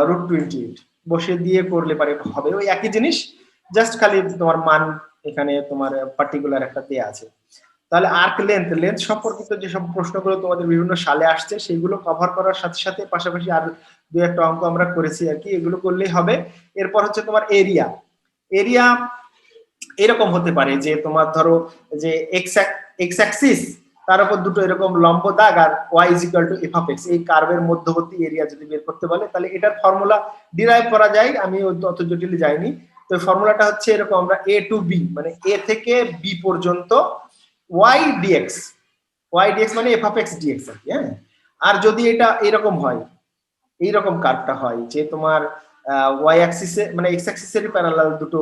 √28 বসিয়ে দিয়ে করলে পারে হবে ওই একই জিনিস, জাস্ট খালি তোমার মান এখানে তোমার পার্টিকুলার একটা দেয়া আছে। তাহলে আর্ক লেন্থ সম্পর্কিত যেসব প্রশ্নগুলো তোমাদের বিভিন্ন সালে আসছে সেগুলো কভার করার সাথে সাথে পাশাপাশি আর দুই একটা অঙ্ক আমরা করেছি আর কি, এগুলো করলেই হবে। এরপর হচ্ছে তোমার এরিয়া এরকম হতে পারে যে তোমার ধরো যে এক্স অ্যাক্সিস তার উপর দুটো এরকম লম্ব দাগ আর y is equal to f of x, এই কার্ভের মধ্যবর্তী এরিয়া যদি বের করতে বলে তাহলে এটার ফর্মুলা ডিরাইভ করা যায়, আমি অত জটিলে যাইনি। তো ফর্মুলাটা হচ্ছে এরকম, আমরা a টু b মানে a থেকে b পর্যন্ত y dx মানে এফ অফ এক্স dx আর কি। হ্যাঁ, আর যদি এটা এরকম হয়, এইরকম কার্ভটা হয় যে তোমার y অ্যাক্সিসে মানে x অ্যাক্সিসের প্যারালাল দুটো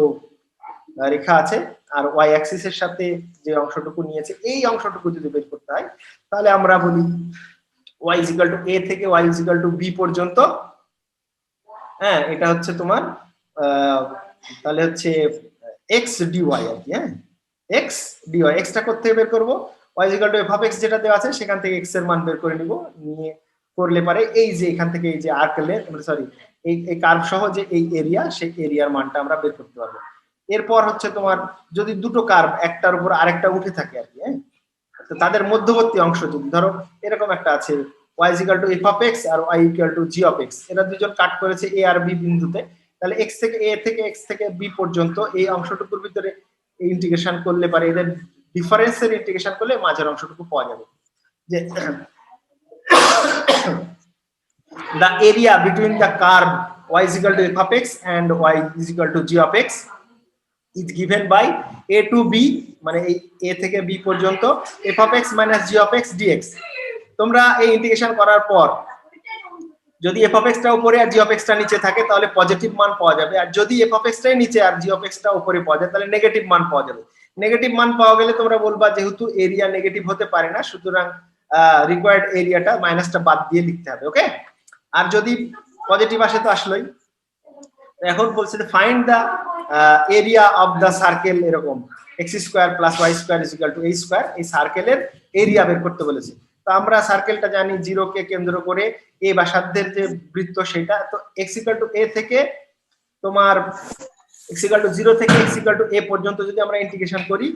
রেখা আছে আর y অ্যাক্সিসের সাথে যে অংশটুকু নিয়েছে এই অংশটুকু যদি বের করতে হয় তাহলে আমরা বলি y is equal to a থেকে y is equal to b পর্যন্ত। হ্যাঁ, এটা হচ্ছে তোমার তাহলে হচ্ছে x dy আর কি। হ্যাঁ, x dy, x টা কোথা থেকে বের করব, y is equal two f of x যেটা দেওয়া আছে সেখান থেকে x এর মান বের করে নিব, নিয়ে করলে পারে এই যে এখান থেকে এই যে আর্ক লেন্থ সরি এই কার্ভ সহ যে এই এরিয়া, সেই এরিয়ার মানটা আমরা বের করতে পারবো। এরপর হচ্ছে তোমার যদি দুটো কার্ভ একটার উপর আরেকটা উঠে থাকে আর কি, হ্যাঁ, তো তাদের মধ্যবর্তী অংশ যদি ধরো এরকম একটা আছে y is equal to f of x আর y equal to g of x, এরা দুজন কাট করেছে এ আর বি বিন্দুতে, তাহলে x থেকে a থেকে x থেকে b পর্যন্ত এই অংশটুকুর ভিতরে ইন্টিগ্রেশন করলে পারে এদের ডিফারেন্সের ইন্টিগ্রেশন করলে মাঝের অংশটুকু পাওয়া যাবে যে the area between the curve y is equal to f of x and y is equal to g of x is given by a to b মানে এই a থেকে b পর্যন্ত f of x minus g of x dx। তোমরা এই integration করার পর যদি f of x টা উপরে আর g of x টা নিচে থাকে তাহলে পজিটিভ মান পাওয়া যাবে, আর যদি f of x টাই নিচে আর g of x টা উপরে পাওয়া যায় তাহলে নেগেটিভ মান পাওয়া যাবে। নেগেটিভ মান পাওয়া গেলে তোমরা বলবা যেহেতু এরিয়া নেগেটিভ হতে পারে না, সুতরাং রিকোয়ার্ড এরিয়াটা মাইনাসটা বাদ দিয়ে লিখতে হবে। ওকে, আর যদি পজিটিভ আসে তো আসলোই। এখন বলছে যে find the area of the circle, এরকম x square plus y square is equal to a square, এই সার্কেলের এরিয়া বের করতে বলেছে। তো আমরা সার্কেলটা জানি 0 কে কেন্দ্র করে a ব্যাসার্ধের যে বৃত্ত সেটা, তো x ইকুয়াল টু a থেকে তোমার x ইকুয়াল টু 0 থেকে x ইকুয়াল টু a পর্যন্ত যদি আমরা ইন্টিগ্রেশন করি,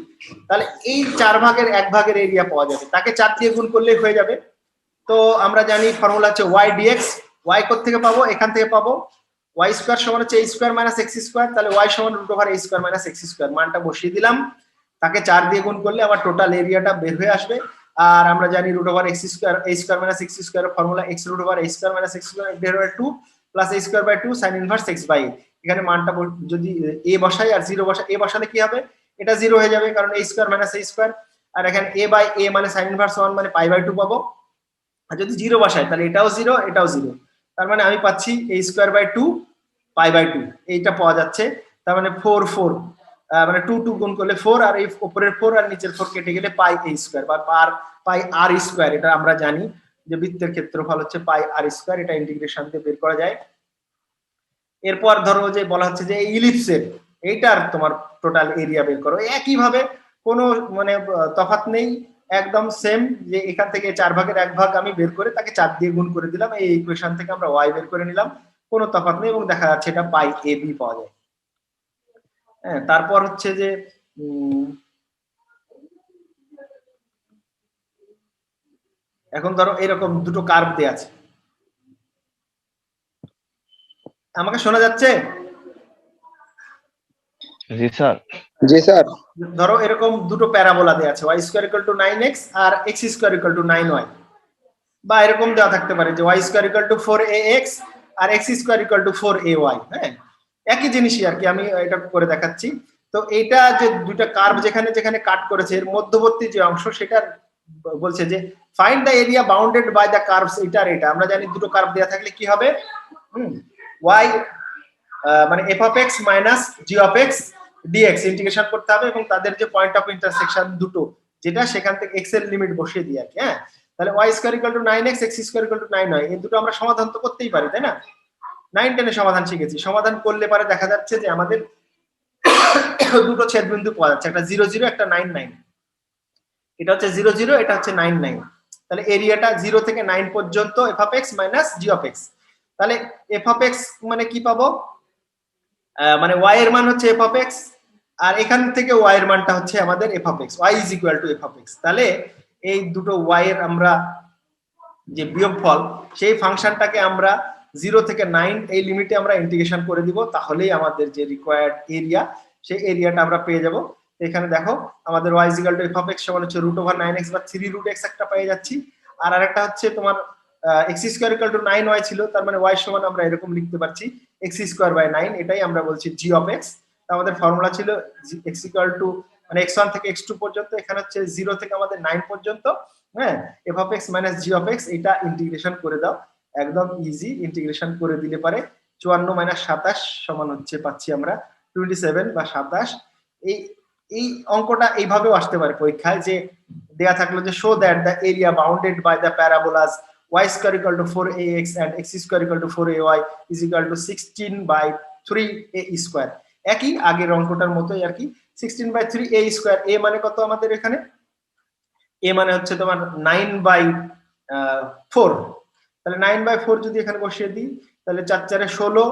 তাহলে এই 4 ভাগের 1 ভাগের এরিয়া পাওয়া যাবে, তাকে 4 দিয়ে গুণ করলেই হয়ে যাবে। তো আমরা জানি ফর্মুলা হচ্ছে y dx, y কোথা থেকে পাবো, এখান থেকে পাবো, y স্কয়ার সমান হচ্ছে a square minus x square, তাহলে y সমান root over a square minus x square, মানটা বসিয়ে দিলাম, তাকে 4 দিয়ে গুণ করলে আমার টোটাল এরিয়াটা বের হয়ে আসবে। আর আমরা জানি root over x square a square minus x square এর formula x root over a square minus x square divided by 2 plus a square by 2 sin inverse x by a। এখানে মানটা যদি a বসাই আর 0 বসাই, a বসালে কি হবে, এটা 0 হয়ে যাবে কারণ a square minus a square, আর এখানে a বাই a মানে sin ইনভার্স 1 মানে পাই বাই 2 পাবো। আর যদি 0 বসাই তাহলে এটাও 0 এটাও 0, তার মানে আমি পাচ্ছি a square by 2 pi by 2, এইটা পাওয়া যাচ্ছে। তার মানে 4 4 মানে 2 2 গুণ করলে 4, আর এই উপরের 4 আর নিচের 4 কেটে গেলে পাই a স্কয়ার বা পাই r স্কয়ার, এটা আমরা জানি যে বৃত্তের ক্ষেত্রফল হচ্ছে পাই r স্কয়ার, এটা ইন্টিগ্রেশন দিয়ে বের করা যায়। এরপর ধরো যে বলা হচ্ছে যে এই ইলিপসের এইটার তোমার টোটাল এরিয়া বের করো, একই ভাবে কোনো মানে তফাৎ নেই, একদম সেম, যে এখান থেকে 4 ভাগের 1 ভাগ আমি বের করে তাকে 4 দিয়ে গুণ করে দিলাম, এই ইকুয়েশন থেকে আমরা y বের করে নিলাম, কোনো তফাৎ নেই এবং দেখা যাচ্ছে এটা পাই a b পাওয়া যায়। হ্যাঁ, তারপর হচ্ছে যে এখন ধরো এরকম দুটো কার্ভ দেয়া আছে, আমাকে শোনা যাচ্ছে? জি স্যার। জি স্যার। ধরো এরকম দুটো প্যারাবোলা দেয়া আছে, y square equal to 9x আর x square equal to 9y, বা এরকম দেওয়া থাকতে পারে যে y square equal to 4ax আর x square equal to 4ay। হ্যাঁ, একই জিনিসই আর কি, আমি এটা করে দেখাচ্ছি। তো এইটা যে দুটো কার্ভ যেখানে যেখানে কাট করেছে এর মধ্যবর্তী যে অংশ সেটা বলছে যে find the area bounded by the curves, এটা আর এটা আমরা জানি দুটো কার্ভ দেয়া থাকলে কি হবে, y মানে f of x minus g of x dx integration করতে হবে এবং তাদের যে পয়েন্ট অফ ইন্টারসেকশন দুটো যেটা সেখান থেকে x এর লিমিট বসিয়ে দিই আর কি। হ্যাঁ, তাহলে y square equal to 9x x square equal to 9y, এই দুটো আমরা সমাধান তো করতেই পারি, তাই না? 9 10 এ সমাধান শিখেছি, সমাধান করলে পরে দেখা যাচ্ছে যে আমাদের দুটো ছেদবিন্দু পাওয়া যাচ্ছে, একটা 0 0 একটা 9 9, এটা হচ্ছে 0 0 এটা হচ্ছে 9 9, তাহলে এরিয়াটা 0 থেকে 9 পর্যন্ত f of x minus g of x, তাহলে f of x মানে কি পাবো, মানে y এর মান হচ্ছে f of x আর এখান থেকে y এর মানটা হচ্ছে আমাদের f of x, y is equal to f of x। তাহলে এই দুটো y এর আমরা যে বিয়োগফল সেই ফাংশনটাকে আমরা 0 থেকে 9 এই লিমিটে আমরা ইন্টিগ্রেশন করে দিব, তাহলেই আমাদের যে রিকোয়ার্ড এরিয়া সেই এরিয়াটা আমরা পেয়ে যাব। এখানে দেখো আমাদের y is equal to f of x সমান হচ্ছে রুট ওভার 9x বা 3 রুট x একটা পেয়ে যাচ্ছি, আর আরেকটা হচ্ছে তোমার x square equal to 9y ছিল, তার মানে y সমান আমরা এরকম লিখতে পারছি x স্কয়ার বাই 9, এটাই আমরা বলছি g of x। আমাদের ফর্মুলা ছিল x ইকুয়াল টু মানে x1 থেকে x2 পর্যন্ত, এখানে হচ্ছে 0 থেকে আমাদের 9 পর্যন্ত। হ্যাঁ, f of x minus g of x, এটা ইন্টিগ্রেশন করে দাও, একদম ইজি, ইন্টিগ্রেশন করে দিলে পারে 54 মাইনাস 27 সমান হচ্ছে পাচ্ছি আমরা 27 বা 27। এই অঙ্কটা এইভাবেও আসতে পারে পরীক্ষায়, যে দেয়া থাকলো যে show that the area bounded by the parabolas y square equal to 4ax and x square equal to 4ay is equal to 16 by 3a square, একই আগের অঙ্কটার মতোই আর কি, 16 by 3a স্কয়ার। a মানে কত আমাদের এখানে, a মানে হচ্ছে তোমার 9 by 4, তাহলে 9 by 4 যদি এখানে বসিয়ে দিই তাহলে 4 4 এ 16,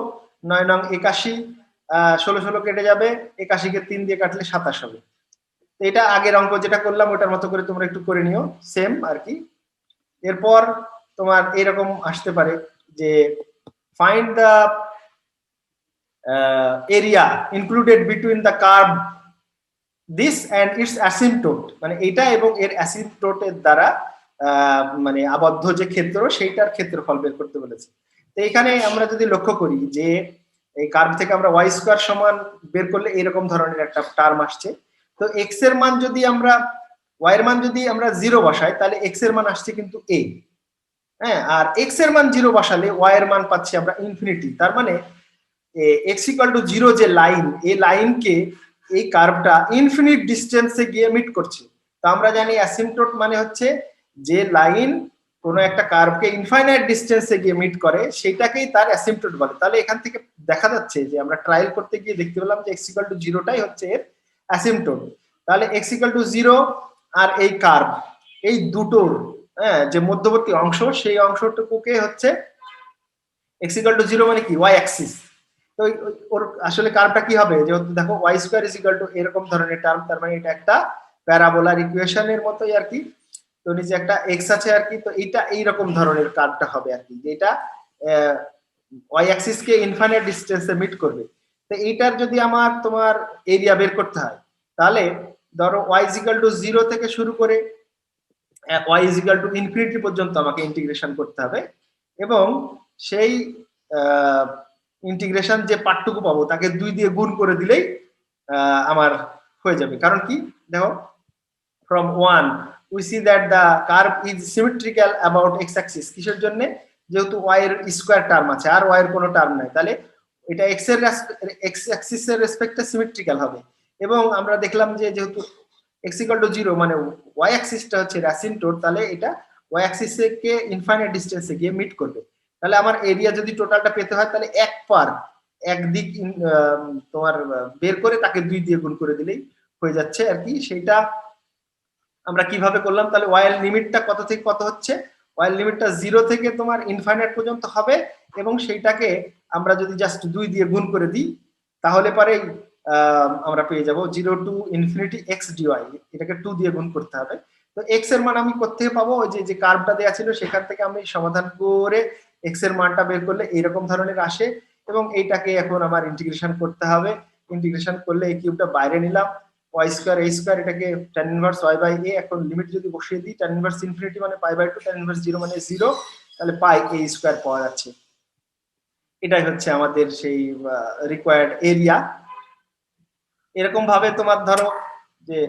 9 9 81, 16 16 কেটে যাবে, 81 কে 3 দিয়ে কাটলে 27 হবে। তো এটা আগের অঙ্ক যেটা করলাম ওটার মতো করে তোমরা একটু করে নিও, সেম আর কি। এরপর তোমার এরকম আসতে পারে যে find the area included between the curve this and its asymptote, মানে এটা এবং এর অ্যাসিম্পটোটের দ্বারা মানে আবদ্ধ যে ক্ষেত্র সেইটার ক্ষেত্রফল বের করতে বলেছে। তো এখানে আমরা যদি লক্ষ্য করি যে এই কার্ভ থেকে আমরা y স্কয়ার সমান বের করলে এরকম ধরনের একটা টার্ম আসছে, তো x এর মান যদি আমরা y এর মান যদি আমরা 0 বসাই তাহলে x এর মান আসছে কিন্তু a। হ্যাঁ, আর x এর মান 0 বসালে y এর মান পাচ্ছি আমরা ইনফিনিটি, তার মানে x ইকুয়াল টু 0 যে লাইন, এই লাইনকে এই কার্ভটা ইনফিনিট ডিস্টেন্সে গিয়ে মিট করছে। তো আমরা জানি অ্যাসিম্পটোট মানে হচ্ছে যে লাইন কোনো একটা কার্ভকে ইনফাইনাইট ডিস্টেন্সে গিয়ে মিট করে সেটাকেই তার অ্যাসিম্পটোট বলে। তাহলে এখান থেকে দেখা যাচ্ছে যে আমরা ট্রায়াল করতে গিয়ে দেখতে পেলাম যে x = 0টাই হচ্ছে এর অ্যাসিম্পটোট। তাহলে x = 0 আর এই কার্ভ, এই দুটোর যে মধ্যবর্তী অংশ, সেই অংশটুকুকে হচ্ছে x = 0 মানে কি y অ্যাক্সিস। তো ওর আসলে কার্ভটা কি হবে, যেহেতু দেখো y² এরকম ধরনের টার্ম, তার মানে এটা একটা প্যারাবোলার ইকুয়েশনের মতোই আর কি। তো নিচে একটা x আছে আর কি, তো এটা এইরকম ধরনের কার্ভটা হবে আর কি, যেটা y অ্যাক্সিস কে ইনফাইনাইট ডিসটেন্সে মিট করবে। তো এইটার যদি আমার তোমার এরিয়া বের করতে হয়, তাহলে ধরো y = 0 থেকে শুরু করে y = পর্যন্ত আমাকে ইন্টিগ্রেশন করতে হবে, এবং সেই ইন্টিগ্রেশন যে পার্টটুকু পাবো তাকে 2 দিয়ে গুণ করে দিলেই আমার হয়ে যাবে। কারণ কি দেখো, from 1 we see that the curve is symmetrical about x axis। কিসের জন্য? যেহেতু y এর স্কয়ার টার্ম আছে আর y এর কোনো টার্ম নাই, তাহলে এটা x এর x অ্যাক্সিস এর রেসপেক্টে সিমেট্রিক্যাল হবে। এবং আমরা দেখলাম যে যেহেতু x = 0 মানে y অ্যাক্সিসটা হচ্ছে অ্যাসিম্পটোট, তাহলে এটা y অ্যাক্সিস কে ইনফাইনাইট ডিসটেন্সে গিয়ে মিট করবে। তাহলে আমার এরিয়া যদি টোটালটা পেতে হয়, তাহলে এক দিক তোমার বের করে তাকে 2 দিয়ে গুণ করে দিলেই হয়ে যাচ্ছে আর কি। সেটা আমরা কিভাবে করলাম, তাহলে y এর লিমিটটা কত থেকে কত হচ্ছে, y এর লিমিটটা 0 থেকে তোমার ইনফাইনাইট পর্যন্ত হবে, এবং সেইটাকে আমরা যদি জাস্ট 2 দিয়ে গুণ করে দিই, তাহলে পরে আমরা পেয়ে যাব 0 to infinity x dy। এটাকে 2 দিয়ে গুণ করতে হবে। তো x এর মান আমি কোথা থেকে পাবো? ওই যে কার্ভটা দেয়া ছিল সেখান থেকে আমি সমাধান করে x এর মানটা বের করলে এইরকম ধরনের আসে, এবং এইটাকে এখন আমার ইন্টিগ্রেশন করতে হবে। ইন্টিগ্রেশন করলে এই কিউবটা বাইরে নিলাম, y² a² এটাকে tan inverse y by a, এখন লিমিট যদি বসিয়ে দিই tan ইনভার্স ইনফিনিটি মানে π/2, tan ইনভার্স 0 মানে 0, তাহলে πa² পাওয়া যাচ্ছে। এটাই হচ্ছে আমাদের সেই রিকোয়ার্ড এরিয়া। এরকম ভাবে তোমার ধরো যে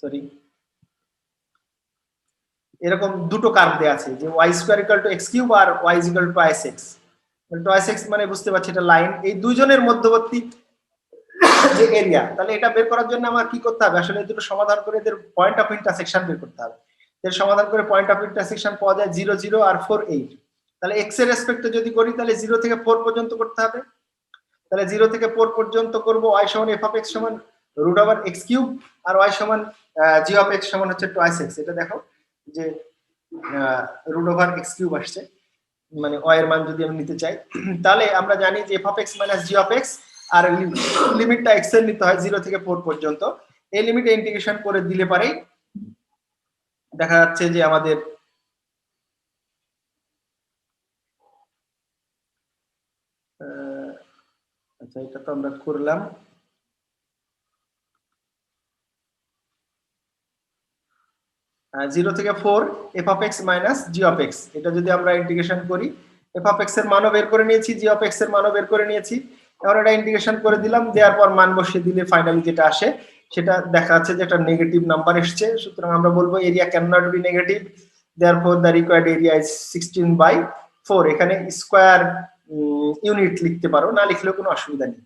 সরি এরকম দুটো কার্ভ দেয়া আছে যে y² = x³ আর y = twice x। twice x মানে বুঝতে পারছি এটা লাইন, এই দুইজনের মধ্যবর্তী যে এরিয়া। তাহলে এটা বের করার জন্য আমার কি করতে হবে, আসলে দুটো সমাধান করে এদের পয়েন্ট অফ ইন্টারসেকশন বের করতে হবে। এর সমাধান করে পয়েন্ট অফ ইন্টারসেকশন পাওয়া যায় 0 0 আর 4 8। তাহলে x এর রেসপেক্টে যদি করি তাহলে 0 থেকে 4 পর্যন্ত করতে হবে। তাহলে 0 থেকে 4 পর্যন্ত করব y = f(x) √x³ আর y = g(x) হচ্ছে twice x। এটা দেখো যে √x³ আসছে, মানে y এর মান যদি আমি নিতে চাই, তাহলে আমরা জানি যে f(x - g(x) আর লিমিটটা x এর নিতে হয় 0 থেকে 4 পর্যন্ত। এই লিমিটে ইন্টিগ্রেশন করে দিলে পারেই দেখা যাচ্ছে যে আমাদের আচ্ছা এটা তো আমরা করলাম। জিরো থেকে 4 f(x - g(x), এটা যদি আমরা ইন্টিগ্রেশন করি, f(x) এর মানও বের করে নিয়েছি, g(x) এর মানও বের করে নিয়েছি। এবার এটা ইন্টিগ্রেশন করে দিলাম, দেওয়ার পর মান বসিয়ে দিলে ফাইনালি যেটা আসে সেটা দেখা যাচ্ছে যে একটা নেগেটিভ নাম্বার এসেছে। সুতরাং আমরা বলবো area cannot be negative, therefore the required area is 16/4। এখানে স্কয়ার ইউনিট লিখতে পারো, না লিখলেও কোনো অসুবিধা নেই।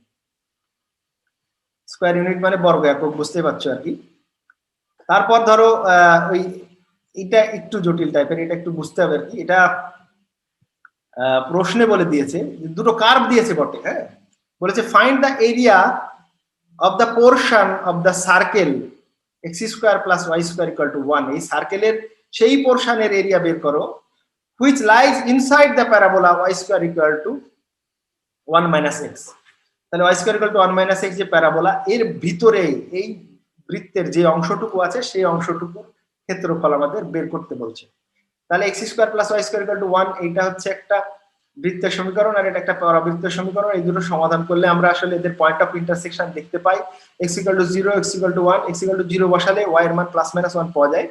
স্কয়ার ইউনিট মানে বর্গ একক, বুঝতে পারছো আর কি। তারপর ধরো ওই এটা একটু জটিল টাইপের, এটা একটু বুঝতে হবে আর কি। এটা প্রশ্নে বলে দিয়েছে, দুটো কার্ভ দিয়েছে বটে, হ্যাঁ, বলেছে find the area of the portion of the circle x² + y² = 1। এই সার্কেলের সেই পোরশনের এরিয়া বের করো which lies inside the parabola y² = 1 - x। তাহলে y² = 1 - x যে প্যারাবোলা, এর ভিতরে এই বৃত্তের যে অংশটুকু আছে সেই অংশটুকু ক্ষেত্রফল আমাদের বের করতে বলছে। তাহলে x² + y² = 1, এটা হচ্ছে একটা বৃত্তের সমীকরণ আর এটা একটা পরাবৃত্তের সমীকরণ। এই দুটো সমাধান করলে আমরা আসলে এদের পয়েন্ট অফ ইন্টারসেকশন দেখতে পাই। x = 0, x = 1। x = 0 বসালে y এর মান +- 1 পাওয়া যায়,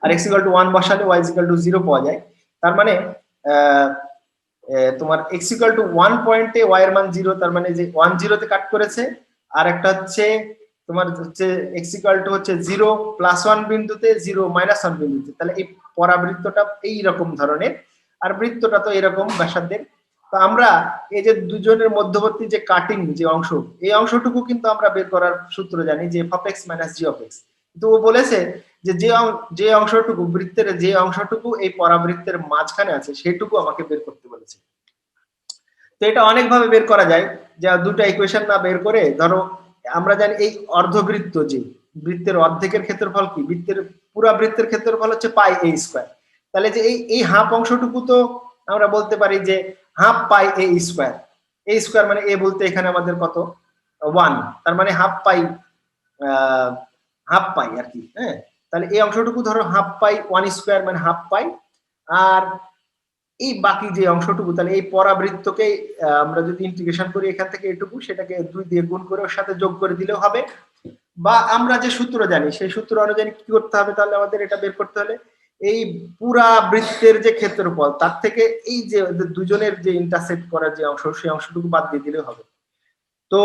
আর x = 1 বসালে y = 0 পাওয়া যায়। তার মানে তোমার x = 1 পয়েন্টে y এর মান 0, তার মানে যে 1 0 তে কাট করেছে। আর একটা হচ্ছে তোমার হচ্ছে x = হচ্ছে 0 +1 বিন্দুতে, 0 -1 বিন্দুতে। তাহলে এই পরাবৃত্তটা এই রকম ধরনের, আর বৃত্তটা তো এরকম ব্যাসার্ধের। তো আমরা এই যে দুজনের মধ্যবর্তী যে কাটিং যে অংশ, এই অংশটুকু কিন্তু আমরা বের করার সূত্র জানি যে f of x minus g of x। তো ও বলেছে যে যে অংশটুকু বৃত্তের যে অংশটুকু এই পরাবৃত্তের মাঝখানে আছে সেটুকু আমাকে বের করতে বলেছে। তো এটা অনেকভাবে বের করা যায়, যা দুটো ইকুয়েশন না বের করে ধরো আমরা জানি এই অর্ধবৃত্ত যে বৃত্তের অর্ধেকের ক্ষেত্রফল কি, বৃত্তের পুরা বৃত্তের ক্ষেত্রফল হচ্ছে পাই a স্কয়ার। তাহলে যে এই হাফ অংশটুকু তো আমরা বলতে পারি যে half pi a square. a square মানে a বলতে এখানে আমাদের কত 1, তার মানে হাফ পাই আর কি। হ্যাঁ, তাহলে এই অংশটুকু ধরো হাফ পাই 1 স্কয়ার মানে হাফ পাই, আর এই বাকি যে অংশটুকু তাহলে এই পরাবৃত্তকে আমরা যদি ইন্টিগ্রেশন করি এখান থেকে এটুকু, সেটাকে 2 দিয়ে গুণ করে ওর সাথে যোগ করে দিলেও হবে। বা আমরা যে সূত্র জানি সেই সূত্র অনুযায়ী কি করতে হবে, তাহলে আমাদের এটা বের করতে হলে এই পুরা বৃত্তের যে ক্ষেত্রফল তার থেকে এই যে দুজনের যে ইন্টারসেক্ট করার যে অংশ সেই অংশটুকু বাদ দিয়ে দিলেও হবে। তো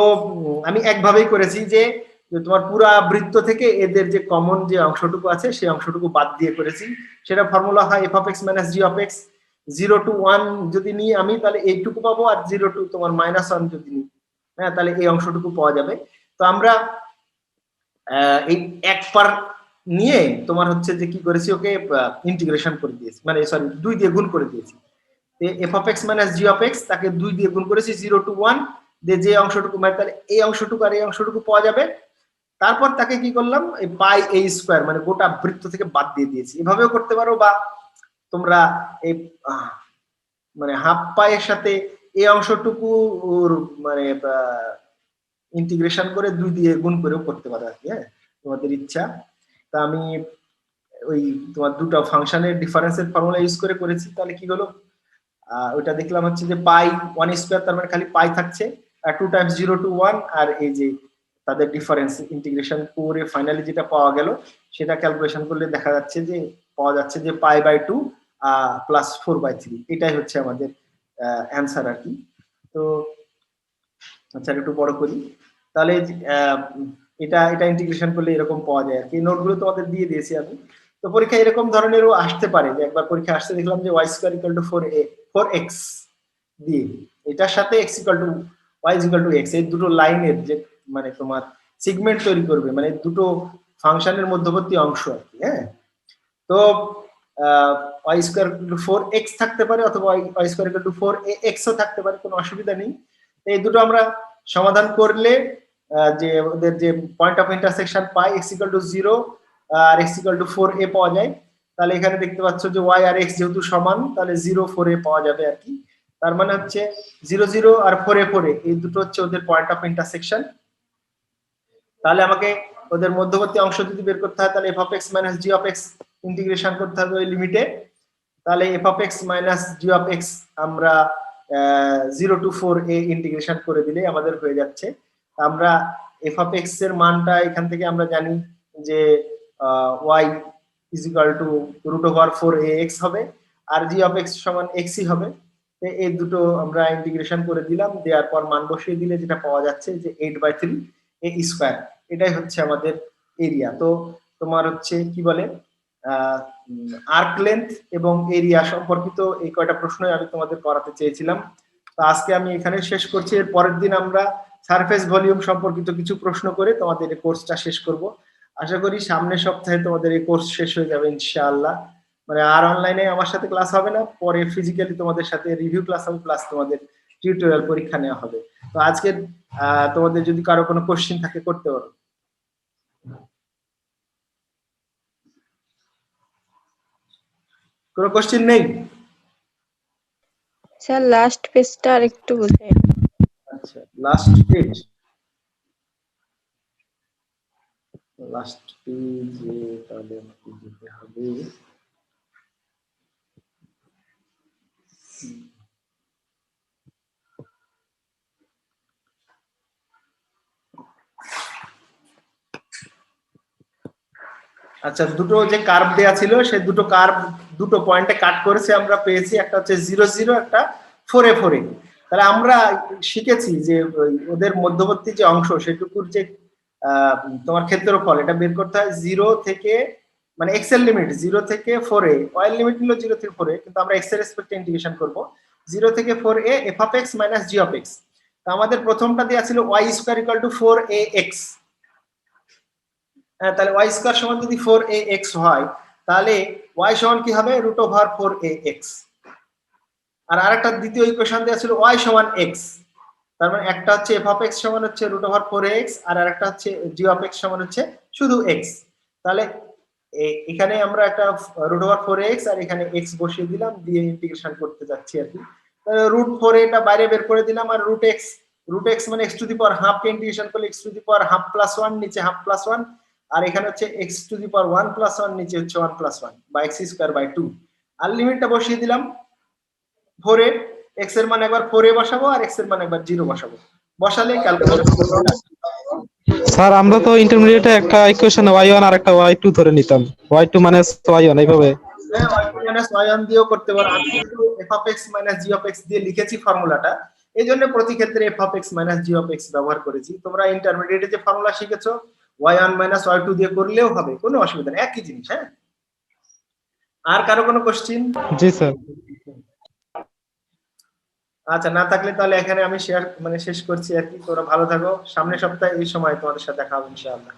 আমি একভাবেই করেছি যে তোমার পুরা বৃত্ত থেকে এদের যে কমন যে অংশটুকু আছে সেই অংশটুকু বাদ দিয়ে করেছি। সেটা ফর্মুলা হয় f of x minus g of x। 0 to 1 যদি নিই আমি তাহলে এইটুকু পাবো, আর 0 to তোমার -1 যদি নিই, হ্যাঁ, তাহলে এই অংশটুকু পাওয়া যাবে। তো আমরা এই এক পার নিয়ে তোমার হচ্ছে যে কি করেছি, ওকে ইন্টিগ্রেশন করে দিয়েছি, মানে সরি 2 দিয়ে গুণ করে দিয়েছি। f of x minus g of x তাকে 2 দিয়ে গুণ করেছি 0 to 1 যে অংশটুকু, মানে তাহলে এই অংশটুকু আর এই অংশটুকু পাওয়া যাবে। তারপর তাকে কি করলাম, এই পাই a স্কয়ার মানে গোটা বৃত্ত থেকে বাদ দিয়ে দিয়েছি। এভাবেও করতে পারো, বা তোমরা এই মানে হাফ পায়ের সাথে এই অংশটুকু মানে ইন্টিগ্রেশন করে 2 দিয়ে গুণ করেও করতে পারো আর কি। হ্যাঁ, তোমাদের ইচ্ছা। তা আমি ওই তোমার দুটো ফাংশনের ডিফারেন্সের ফর্মুলা ইউজ করে করেছি। তাহলে কি হলো, ওটা দেখলাম হচ্ছে যে পাই 1 স্কয়ার, তার মানে খালি পাই থাকছে, আর 2 টাইমস 0 to 1, আর এই যে তাদের ডিফারেন্স ইন্টিগ্রেশন করে ফাইনালি যেটা পাওয়া গেল সেটা ক্যালকুলেশন করলে দেখা যাচ্ছে যে পাওয়া যাচ্ছে যে পাই বাই 2 প্লাস 4/3। এটাই হচ্ছে আমাদের অ্যান্সার আর কি। তো আচ্ছা একটু বড় করি, তাহলে এটা ইন্টিগ্রেশন করলে এরকম পাওয়া যায় আর কি। নোটগুলো তোমাদের দিয়ে দিয়েছি আমি। তো পরীক্ষা এরকম ধরনেরও আসতে পারে, যে একবার পরীক্ষা আসতে দেখলাম যে y square equal to 4x দিয়ে এটার সাথে x equal two y equal two x, এই দুটো লাইনের যে মানে তোমার সেগমেন্ট তৈরি করবে, মানে দুটো ফাংশনের মধ্যবর্তী অংশ আর কি। হ্যাঁ, তো y square equal to 4x থাকতে পারে, অথবা y square equal to 4ax ও থাকতে পারে, কোনো অসুবিধা নেই। এই দুটো আমরা সমাধান করলে যে ওদের যে পয়েন্ট অফ ইন্টারসেকশন পাই x ইকুয়াল টু 0 আর x ইকুয়াল টু 4a পাওয়া যায়। তাহলে এখানে দেখতে পাচ্ছ যে y আর x যেহেতু সমান, তাহলে 0 4a পাওয়া যাবে আর কি। তার মানে হচ্ছে 0 0 আর 4a 4a এই দুটো হচ্ছে ওদের পয়েন্ট অফ ইন্টারসেকশন। তাহলে আমাকে ওদের মধ্যবর্তী অংশ যদি বের করতে হয় তাহলে f of x minus g of x integration করতে হবে ওই লিমিটে। তাহলে f of x minus g of x আমরা 0 to 4a ইন্টিগ্রেশন করে দিলে আমাদের হয়ে যাচ্ছে। আমরা f of x এর মানটা এখান থেকে আমরা জানি যে y is equal to root over 4ax হবে, আর g of x সমান x ই হবে। এই দুটো আমরা ইন্টিগ্রেশন করে দিলাম, দেওয়ার পর মান বসিয়ে দিলে যেটা পাওয়া যাচ্ছে যে 8/3 a স্কয়ার, এটাই হচ্ছে আমাদের এরিয়া। তো তোমার হচ্ছে কি বলে আর্ক লেন্থ এবং এরিয়া সম্পর্কিত এই কয়টা প্রশ্নই আমি তোমাদের করাতে চেয়েছিলাম। তো আজকে আমি এখানে শেষ করছি। এর পরের দিন আমরা সারফেস ভলিউম সম্পর্কিত কিছু প্রশ্ন করে তোমাদের এই কোর্সটা শেষ করব। আশা করি সামনের সপ্তাহে তোমাদের এই কোর্স শেষ হয়ে যাবে ইনশাআল্লাহ। মানে আর অনলাইনে আমার সাথে ক্লাস হবে না, পরে ফিজিক্যালি তোমাদের সাথে রিভিউ ক্লাস হবে, প্লাস তোমাদের টিউটোরিয়াল পরীক্ষা নেওয়া হবে। তো আজকে তোমাদের যদি কারো কোনো কোশ্চেন থাকে করতে পারো। কোনো কোশ্চেন নেই? স্যার লাস্ট পেজটা আরেকটু বুঝাই। আচ্ছা, লাস্ট পেজ, লাস্ট পেজে তাহলে আমাকে দিতে হবে আচ্ছা দুটো যে কার্ভ দেয়া ছিল সেই দুটো কার্ভ দুটো পয়েন্টে কাট করেছে আমরা পেয়েছি, একটা হচ্ছে 0 0 একটা 4a 4a। তাহলে আমরা শিখেছি যে ওদের মধ্যবর্তী যে অংশ সেটুকুর যে তোমার ক্ষেত্রফল এটা বের করতে হয় 0 থেকে, মানে x এর লিমিট 0 থেকে 4a, y এর লিমিট হলো 0 থেকে 4a, কিন্তু আমরা x এর রেসপেক্টে ইন্টিগ্রেশন করব। 0 থেকে 4a f of x minus g of x। তো আমাদের প্রথমটা দেয়া ছিল y square equal to 4ax। হ্যাঁ, তাহলে y স্কয়ার সমান যদি 4ax হয় তাহলে y সমান কি হবে রুট ওভার 4ax। আর আরেকটা দ্বিতীয় ইকুয়েশন দেয়া ছিল y সমান x। তার মানে একটা হচ্ছে f of x সমান হচ্ছে রুট ওভার 4ax আর আরেকটা হচ্ছে g of x সমান হচ্ছে শুধু x। তাহলে এখানে আমরা একটা রুট ওভার 4ax আর এখানে x বসিয়ে দিলাম, দিয়ে ইন্টিগ্রেশন করতে যাচ্ছি আর কি। তাহলে রুট 4a এটা বাইরে বের করে দিলাম, আর রুট x মানে x two the power half K integration করলে x two the power half plus 1 নিচে হাফ প্লাস 1, আর এখানে হচ্ছে x two the power 1 plus 1 নিচে হচ্ছে 1 প্লাস 1 বা x স্কয়ার বাই 2। আর লিমিটটা বসিয়ে দিলাম 4 এ, x এর মান একবার 4 এ বসাবো আর x এর মান একবার 0 বসাবো, বসালে ক্যালকুলেটর। স্যার আমরা তো ইন্টারমিডিয়েটে একটা ইকুয়েশন y1 আর একটা y2 ধরে নিতাম, y2 মাইনাস y1 এইভাবে। হ্যাঁ, y2 মাইনাস y1 দিয়েও করতে পারো। আমি কিন্তু f of x minus g of x দিয়ে লিখেছি ফর্মুলাটা, এইজন্য প্রতি ক্ষেত্রে f of x minus g of x ব্যবহার করেছি। তোমরা ইন্টারমিডিয়েটে যে ফর্মুলা শিখেছো y1 মাইনাস y2 দিয়ে করলেও হবে, কোনো অসুবিধা নেই, একই জিনিস। হ্যাঁ, আর কারো কোনো কোশ্চেন? জি স্যার। আচ্ছা, না থাকলে তাহলে এখানে আমি শেষ করছি আর কি। তোমরা ভালো থাকো, সামনের সপ্তাহে এই সময় তোমাদের সাথে দেখা হবে ইনশাআল্লাহ।